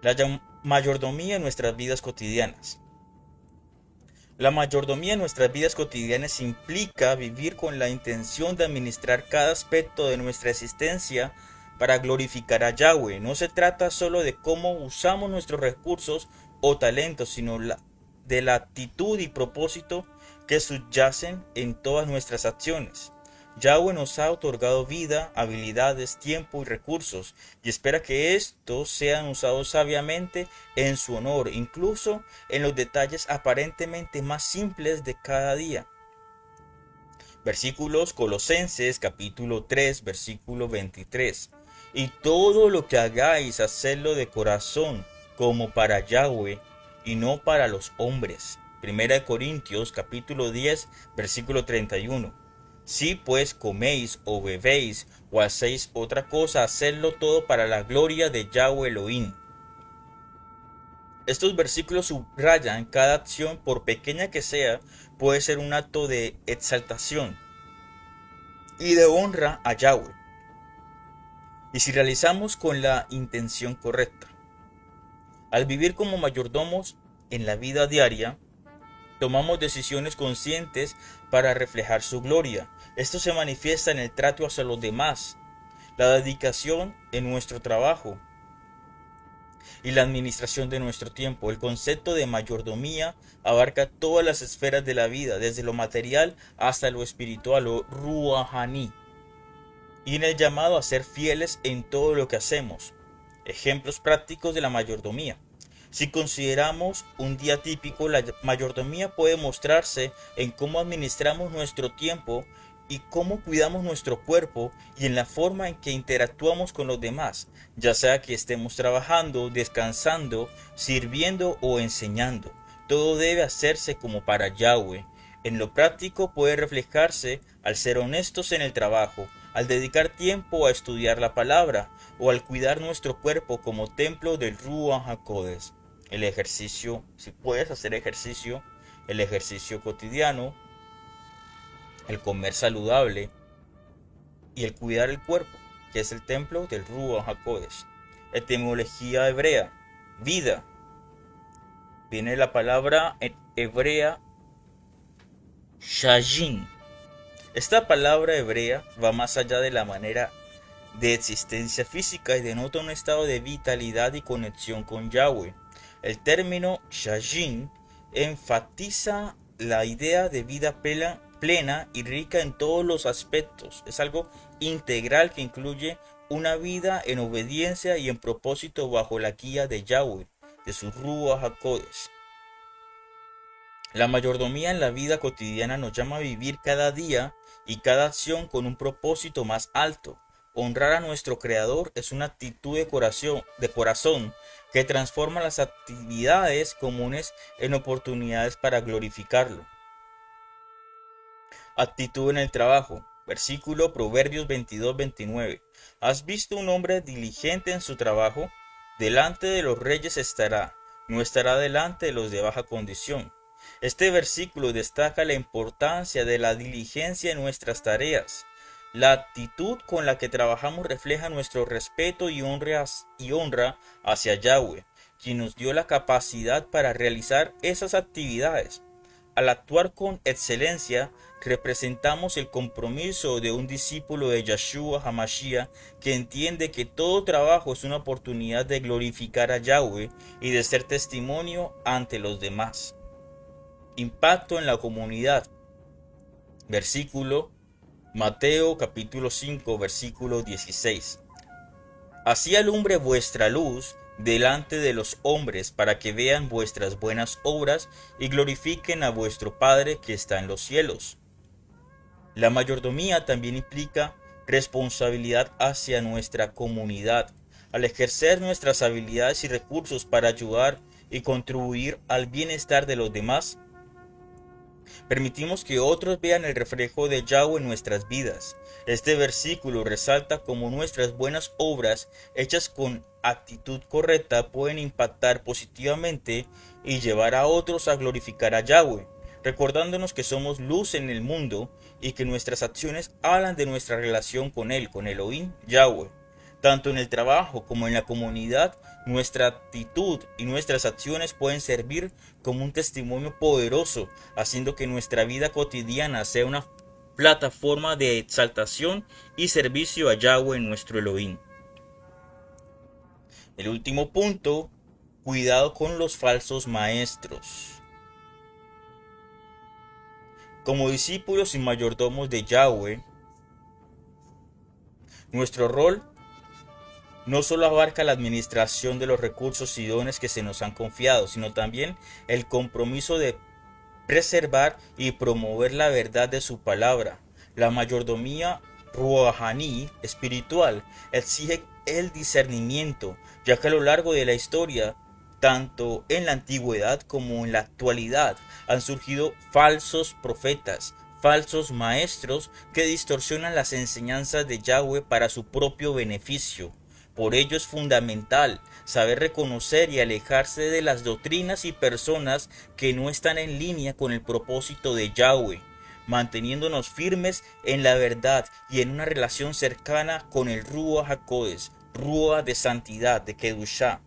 La mayordomía en nuestras vidas cotidianas. La mayordomía en nuestras vidas cotidianas implica vivir con la intención de administrar cada aspecto de nuestra existencia para glorificar a Yahweh. No se trata solo de cómo usamos nuestros recursos o talentos, sino de la actitud y propósito que subyacen en todas nuestras acciones. Yahweh nos ha otorgado vida, habilidades, tiempo y recursos, y espera que estos sean usados sabiamente en su honor, incluso en los detalles aparentemente más simples de cada día. Versículos Colosenses capítulo 3, versículo 23. Y todo lo que hagáis, hacedlo de corazón, como para Yahweh, y no para los hombres. Primera de Corintios capítulo 10, versículo 31. Si pues coméis o bebéis o hacéis otra cosa, hacedlo todo para la gloria de Yahweh Elohim. Estos versículos subrayan cada acción, por pequeña que sea, puede ser un acto de exaltación y de honra a Yahweh. Y si realizamos con la intención correcta. Al vivir como mayordomos en la vida diaria, tomamos decisiones conscientes para reflejar su gloria. Esto se manifiesta en el trato hacia los demás, la dedicación en nuestro trabajo y la administración de nuestro tiempo. El concepto de mayordomía abarca todas las esferas de la vida, desde lo material hasta lo espiritual o ruahaní, y en el llamado a ser fieles en todo lo que hacemos. Ejemplos prácticos de la mayordomía. Si consideramos un día típico, la mayordomía puede mostrarse en cómo administramos nuestro tiempo y cómo cuidamos nuestro cuerpo, y en la forma en que interactuamos con los demás, ya sea que estemos trabajando, descansando, sirviendo o enseñando. Todo debe hacerse como para Yahweh. En lo práctico puede reflejarse al ser honestos en el trabajo, al dedicar tiempo a estudiar la palabra o al cuidar nuestro cuerpo como templo del Ruach HaKodesh. El ejercicio, si puedes hacer ejercicio, el ejercicio cotidiano, el comer saludable y el cuidar el cuerpo, que es el templo del Ruach HaKodesh. Etimología hebrea, vida. Viene la palabra hebrea Shajin. Esta palabra hebrea va más allá de la manera de existencia física y denota un estado de vitalidad y conexión con Yahweh. El término Shajin enfatiza la idea de vida plena y rica en todos los aspectos. Es algo integral que incluye una vida en obediencia y en propósito bajo la guía de Yahweh, de su Ruach HaKodesh. La mayordomía en la vida cotidiana nos llama a vivir cada día y cada acción con un propósito más alto. Honrar a nuestro Creador es una actitud de corazón que transforma las actividades comunes en oportunidades para glorificarlo. Actitud en el trabajo. Versículo Proverbios 22-29. ¿Has visto un hombre diligente en su trabajo? Delante de los reyes estará, no estará delante de los de baja condición. Este versículo destaca la importancia de la diligencia en nuestras tareas. La actitud con la que trabajamos refleja nuestro respeto y honra hacia Yahweh, quien nos dio la capacidad para realizar esas actividades. Al actuar con excelencia, representamos el compromiso de un discípulo de Yeshua HaMashiach que entiende que todo trabajo es una oportunidad de glorificar a Yahweh y de ser testimonio ante los demás. Impacto en la comunidad. Versículo Mateo capítulo 5 versículo 16. Así alumbre vuestra luz delante de los hombres para que vean vuestras buenas obras y glorifiquen a vuestro Padre que está en los cielos. La mayordomía también implica responsabilidad hacia nuestra comunidad. Al ejercer nuestras habilidades y recursos para ayudar y contribuir al bienestar de los demás, permitimos que otros vean el reflejo de Yahweh en nuestras vidas. Este versículo resalta cómo nuestras buenas obras, hechas con actitud correcta, pueden impactar positivamente y llevar a otros a glorificar a Yahweh, recordándonos que somos luz en el mundo y que nuestras acciones hablan de nuestra relación con Él, con Elohim, Yahweh. Tanto en el trabajo como en la comunidad, nuestra actitud y nuestras acciones pueden servir como un testimonio poderoso, haciendo que nuestra vida cotidiana sea una plataforma de exaltación y servicio a Yahweh, nuestro Elohim. El último punto, cuidado con los falsos maestros. Como discípulos y mayordomos de Yahweh, nuestro rol no solo abarca la administración de los recursos y dones que se nos han confiado, sino también el compromiso de preservar y promover la verdad de su palabra. La mayordomía ruahaní espiritual exige el discernimiento, ya que a lo largo de la historia, tanto en la antigüedad como en la actualidad, han surgido falsos profetas, falsos maestros que distorsionan las enseñanzas de Yahweh para su propio beneficio. Por ello es fundamental saber reconocer y alejarse de las doctrinas y personas que no están en línea con el propósito de Yahweh, manteniéndonos firmes en la verdad y en una relación cercana con el Ruach HaKodesh, Ruach de santidad, de Kedushá.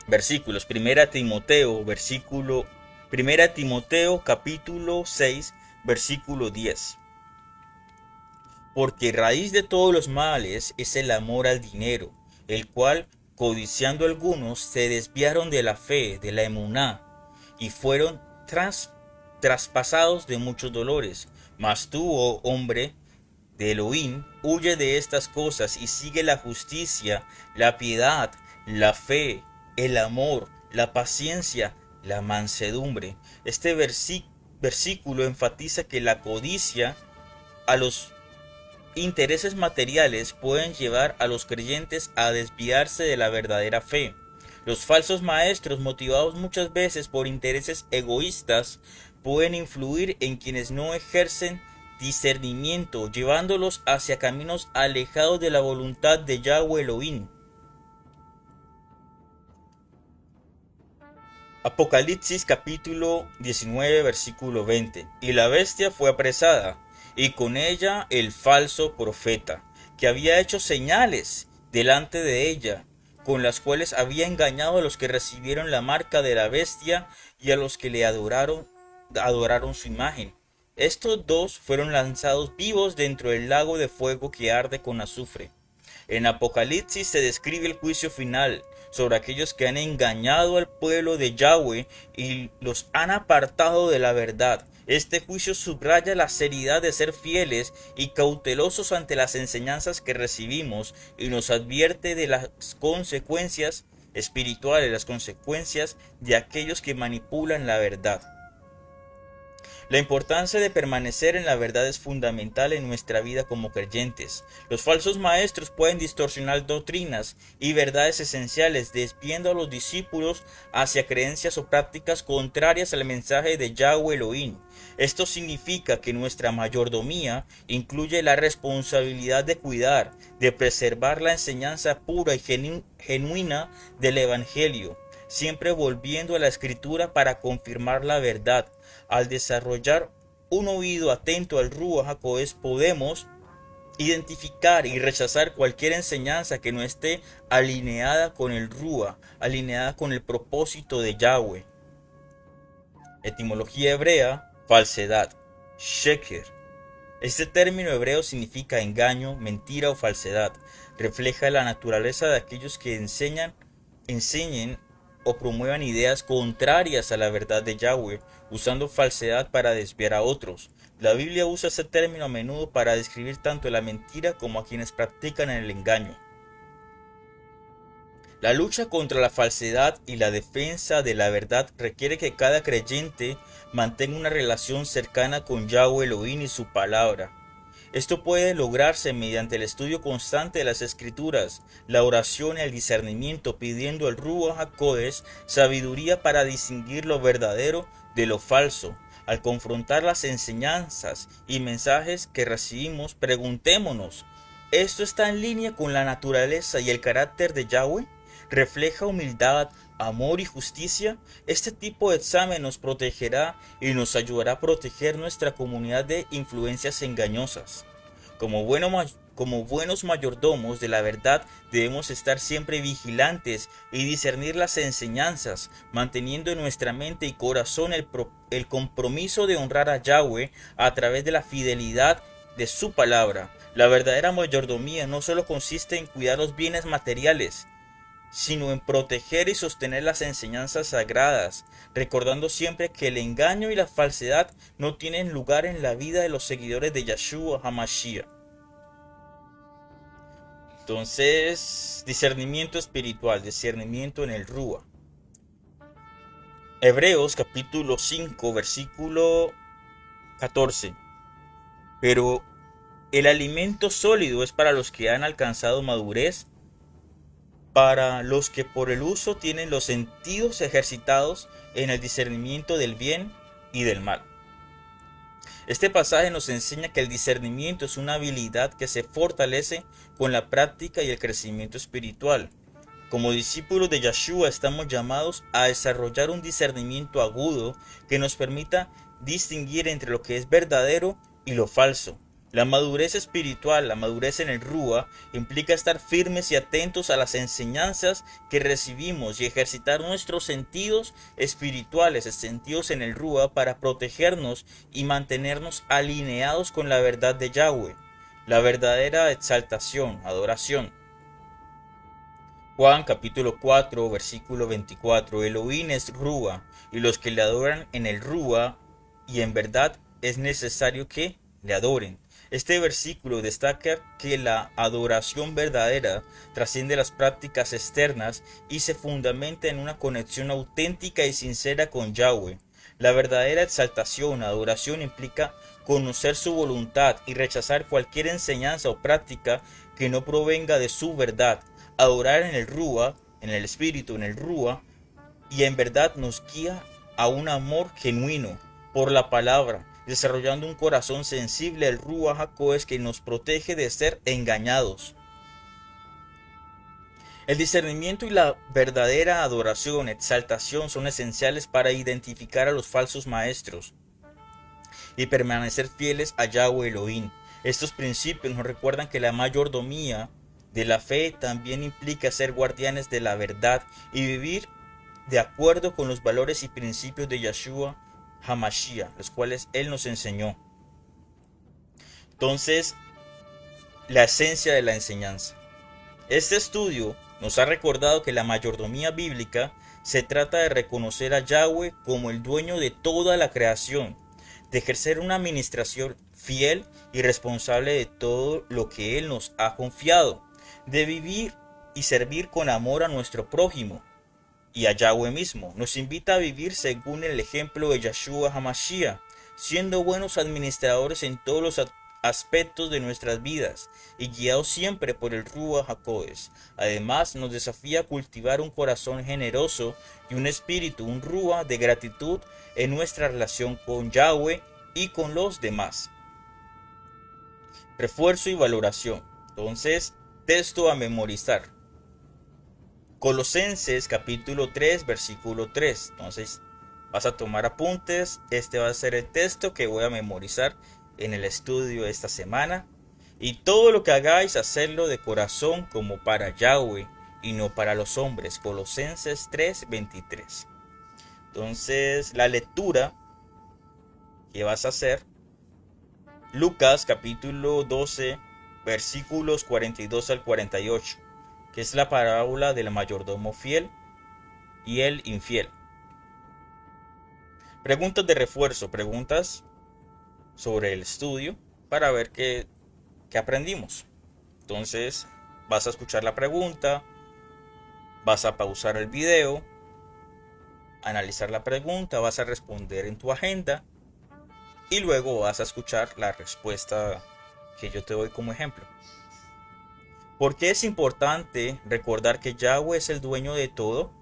Versículos, 1 Timoteo capítulo 6, versículo 10. Porque raíz de todos los males es el amor al dinero, el cual, codiciando algunos, se desviaron de la fe, de la emuná, y fueron traspasados de muchos dolores. Mas tú, oh hombre de Elohim, huye de estas cosas y sigue la justicia, la piedad, la fe, el amor, la paciencia, la mansedumbre. Este versículo enfatiza que la codicia a los intereses materiales pueden llevar a los creyentes a desviarse de la verdadera fe. Los falsos maestros, motivados muchas veces por intereses egoístas, pueden influir en quienes no ejercen discernimiento, llevándolos hacia caminos alejados de la voluntad de Yahweh Elohim. Apocalipsis capítulo 19 versículo 20. Y la bestia fue apresada, y con ella el falso profeta, que había hecho señales delante de ella, con las cuales había engañado a los que recibieron la marca de la bestia y a los que le adoraron su imagen. Estos dos fueron lanzados vivos dentro del lago de fuego que arde con azufre. En Apocalipsis se describe el juicio final. sobre aquellos que han engañado al pueblo de Yahweh y los han apartado de la verdad. Este juicio subraya la seriedad de ser fieles y cautelosos ante las enseñanzas que recibimos y nos advierte de las consecuencias espirituales, las consecuencias de aquellos que manipulan la verdad. La importancia de permanecer en la verdad es fundamental en nuestra vida como creyentes. Los falsos maestros pueden distorsionar doctrinas y verdades esenciales, desviando a los discípulos hacia creencias o prácticas contrarias al mensaje de Yahweh Elohim. Esto significa que nuestra mayordomía incluye la responsabilidad de cuidar, de preservar la enseñanza pura y genuina del Evangelio, siempre volviendo a la Escritura para confirmar la verdad. Al desarrollar un oído atento al Ruach HaKodesh, podemos identificar y rechazar cualquier enseñanza que no esté alineada con el Ruach, alineada con el propósito de Yahweh. Etimología hebrea: falsedad, sheker. Este término hebreo significa engaño, mentira o falsedad. Refleja la naturaleza de aquellos que enseñen o promuevan ideas contrarias a la verdad de Yahweh, usando falsedad para desviar a otros. La Biblia usa este término a menudo para describir tanto la mentira como a quienes practican el engaño. La lucha contra la falsedad y la defensa de la verdad requiere que cada creyente mantenga una relación cercana con Yahweh Elohim y su palabra. Esto puede lograrse mediante el estudio constante de las Escrituras, la oración y el discernimiento, pidiendo al Ruach HaKodesh sabiduría para distinguir lo verdadero de lo falso. Al confrontar las enseñanzas y mensajes que recibimos, preguntémonos: ¿esto está en línea con la naturaleza y el carácter de Yahweh? ¿Refleja humildad, amor y justicia? Este tipo de examen nos protegerá y nos ayudará a proteger nuestra comunidad de influencias engañosas. Como buenos mayordomos de la verdad, debemos estar siempre vigilantes y discernir las enseñanzas, manteniendo en nuestra mente y corazón el compromiso de honrar a Yahweh a través de la fidelidad de su palabra. La verdadera mayordomía no solo consiste en cuidar los bienes materiales, sino en proteger y sostener las enseñanzas sagradas, recordando siempre que el engaño y la falsedad no tienen lugar en la vida de los seguidores de Yahshua HaMashiach. Entonces, discernimiento espiritual, discernimiento en el Ruach. Hebreos capítulo 5, versículo 14. Pero el alimento sólido es para los que han alcanzado madurez, para los que por el uso tienen los sentidos ejercitados en el discernimiento del bien y del mal. Este pasaje nos enseña que el discernimiento es una habilidad que se fortalece con la práctica y el crecimiento espiritual. Como discípulos de Yahshua estamos llamados a desarrollar un discernimiento agudo que nos permita distinguir entre lo que es verdadero y lo falso. La madurez espiritual, la madurez en el Ruach, implica estar firmes y atentos a las enseñanzas que recibimos y ejercitar nuestros sentidos espirituales, sentidos en el Ruach, para protegernos y mantenernos alineados con la verdad de Yahweh, la verdadera exaltación, adoración. Juan capítulo 4, versículo 24. Elohim es Ruach, y los que le adoran en el Ruach y en verdad es necesario que le adoren. Este versículo destaca que la adoración verdadera trasciende las prácticas externas y se fundamenta en una conexión auténtica y sincera con Yahweh. La verdadera exaltación, adoración, implica conocer su voluntad y rechazar cualquier enseñanza o práctica que no provenga de su verdad. Adorar en el Ruach, en el Espíritu, en el Ruach, y en verdad nos guía a un amor genuino por la palabra, desarrollando un corazón sensible al Ruach HaKodesh que nos protege de ser engañados. El discernimiento y la verdadera adoración, exaltación, son esenciales para identificar a los falsos maestros y permanecer fieles a Yahweh Elohim. Estos principios nos recuerdan que la mayordomía de la fe también implica ser guardianes de la verdad y vivir de acuerdo con los valores y principios de Yahshua HaMashiach, los cuales Él nos enseñó. Entonces, la esencia de la enseñanza. Este estudio Nos ha recordado que la mayordomía bíblica se trata de reconocer a Yahweh como el dueño de toda la creación, de ejercer una administración fiel y responsable de todo lo que Él nos ha confiado, de vivir y servir con amor a nuestro prójimo y a Yahweh mismo. Nos invita a vivir según el ejemplo de Yeshua HaMashiach, siendo buenos administradores en todos los aspectos de nuestras vidas y guiados siempre por el Ruach HaKodesh. Además, nos desafía a cultivar un corazón generoso y un espíritu, un Ruach de gratitud en nuestra relación con Yahweh y con los demás. Refuerzo y valoración. Entonces, texto a memorizar. Colosenses capítulo 3, versículo 3. Entonces, vas a tomar apuntes. Este va a ser el texto que voy a memorizar en el estudio de esta semana. Y todo lo que hagáis, hacerlo de corazón como para Yahweh y no para los hombres. Colosenses 3, 23. Entonces, la lectura que vas a hacer, Lucas capítulo 12, versículos 42 al 48, que es la parábola del mayordomo fiel y el infiel. Preguntas de refuerzo, preguntas sobre el estudio para ver qué aprendimos. Entonces, vas a escuchar la pregunta, vas a pausar el video, analizar la pregunta, vas a responder en tu agenda y luego vas a escuchar la respuesta que yo te doy como ejemplo. ¿Por qué es importante recordar que Yahweh es el dueño de todo?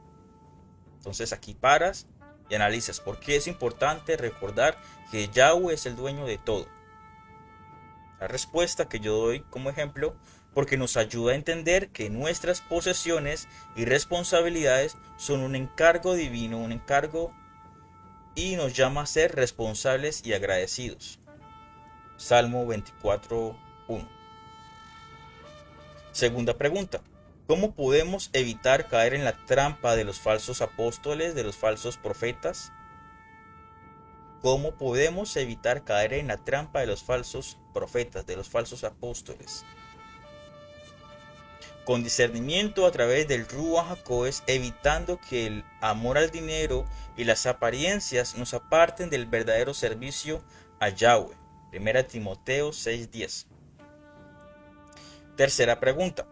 Entonces aquí paras y analizas por qué es importante recordar que Yahweh es el dueño de todo. La respuesta que yo doy como ejemplo, porque nos ayuda a entender que nuestras posesiones y responsabilidades son un encargo divino, un encargo, y nos llama a ser responsables y agradecidos. Salmo 24:1. Segunda pregunta. ¿Cómo podemos evitar caer en la trampa de los falsos apóstoles, de los falsos profetas? ¿Cómo podemos evitar caer en la trampa de los falsos profetas, de los falsos apóstoles? Con discernimiento a través del Ruach HaKodesh, evitando que el amor al dinero y las apariencias nos aparten del verdadero servicio a Yahweh. 1 Timoteo 6:10. Tercera pregunta.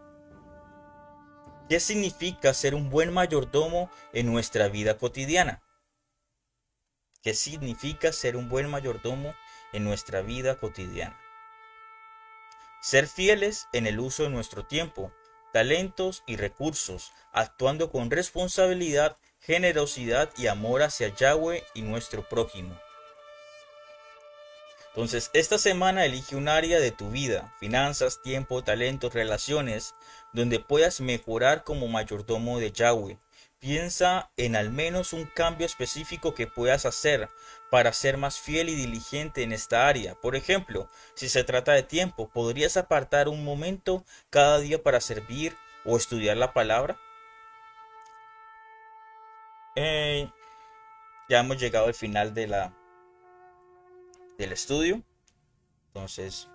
¿Qué significa ser un buen mayordomo en nuestra vida cotidiana? ¿Qué significa ser un buen mayordomo en nuestra vida cotidiana? Ser fieles en el uso de nuestro tiempo, talentos y recursos, actuando con responsabilidad, generosidad y amor hacia Yahweh y nuestro prójimo. Entonces, esta semana elige un área de tu vida, finanzas, tiempo, talentos, relaciones, donde puedas mejorar como mayordomo de Yahweh. Piensa en al menos un cambio específico que puedas hacer para ser más fiel y diligente en esta área. Por ejemplo, si se trata de tiempo, ¿podrías apartar un momento cada día para servir o estudiar la palabra? Ya hemos llegado al final del estudio. Entonces,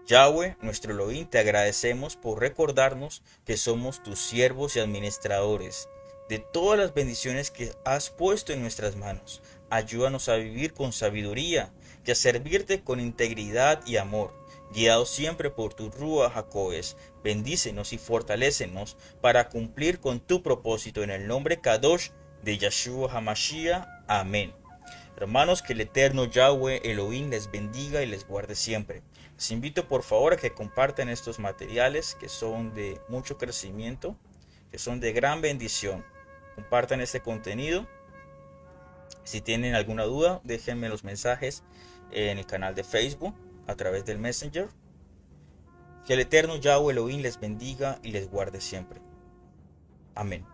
Yahweh, nuestro Elohim, te agradecemos por recordarnos que somos tus siervos y administradores de todas las bendiciones que has puesto en nuestras manos. Ayúdanos a vivir con sabiduría y a servirte con integridad y amor, guiados siempre por tu Ruach HaKodesh. Bendícenos y fortalécenos para cumplir con tu propósito en el nombre Kadosh de Yeshua HaMashiach. Amén. Hermanos, que el eterno Yahweh Elohim les bendiga y les guarde siempre. Les invito por favor a que compartan estos materiales que son de mucho crecimiento, que son de gran bendición. Compartan este contenido. Si tienen alguna duda, déjenme los mensajes en el canal de Facebook a través del Messenger. Que el eterno Yahweh Elohim les bendiga y les guarde siempre. Amén.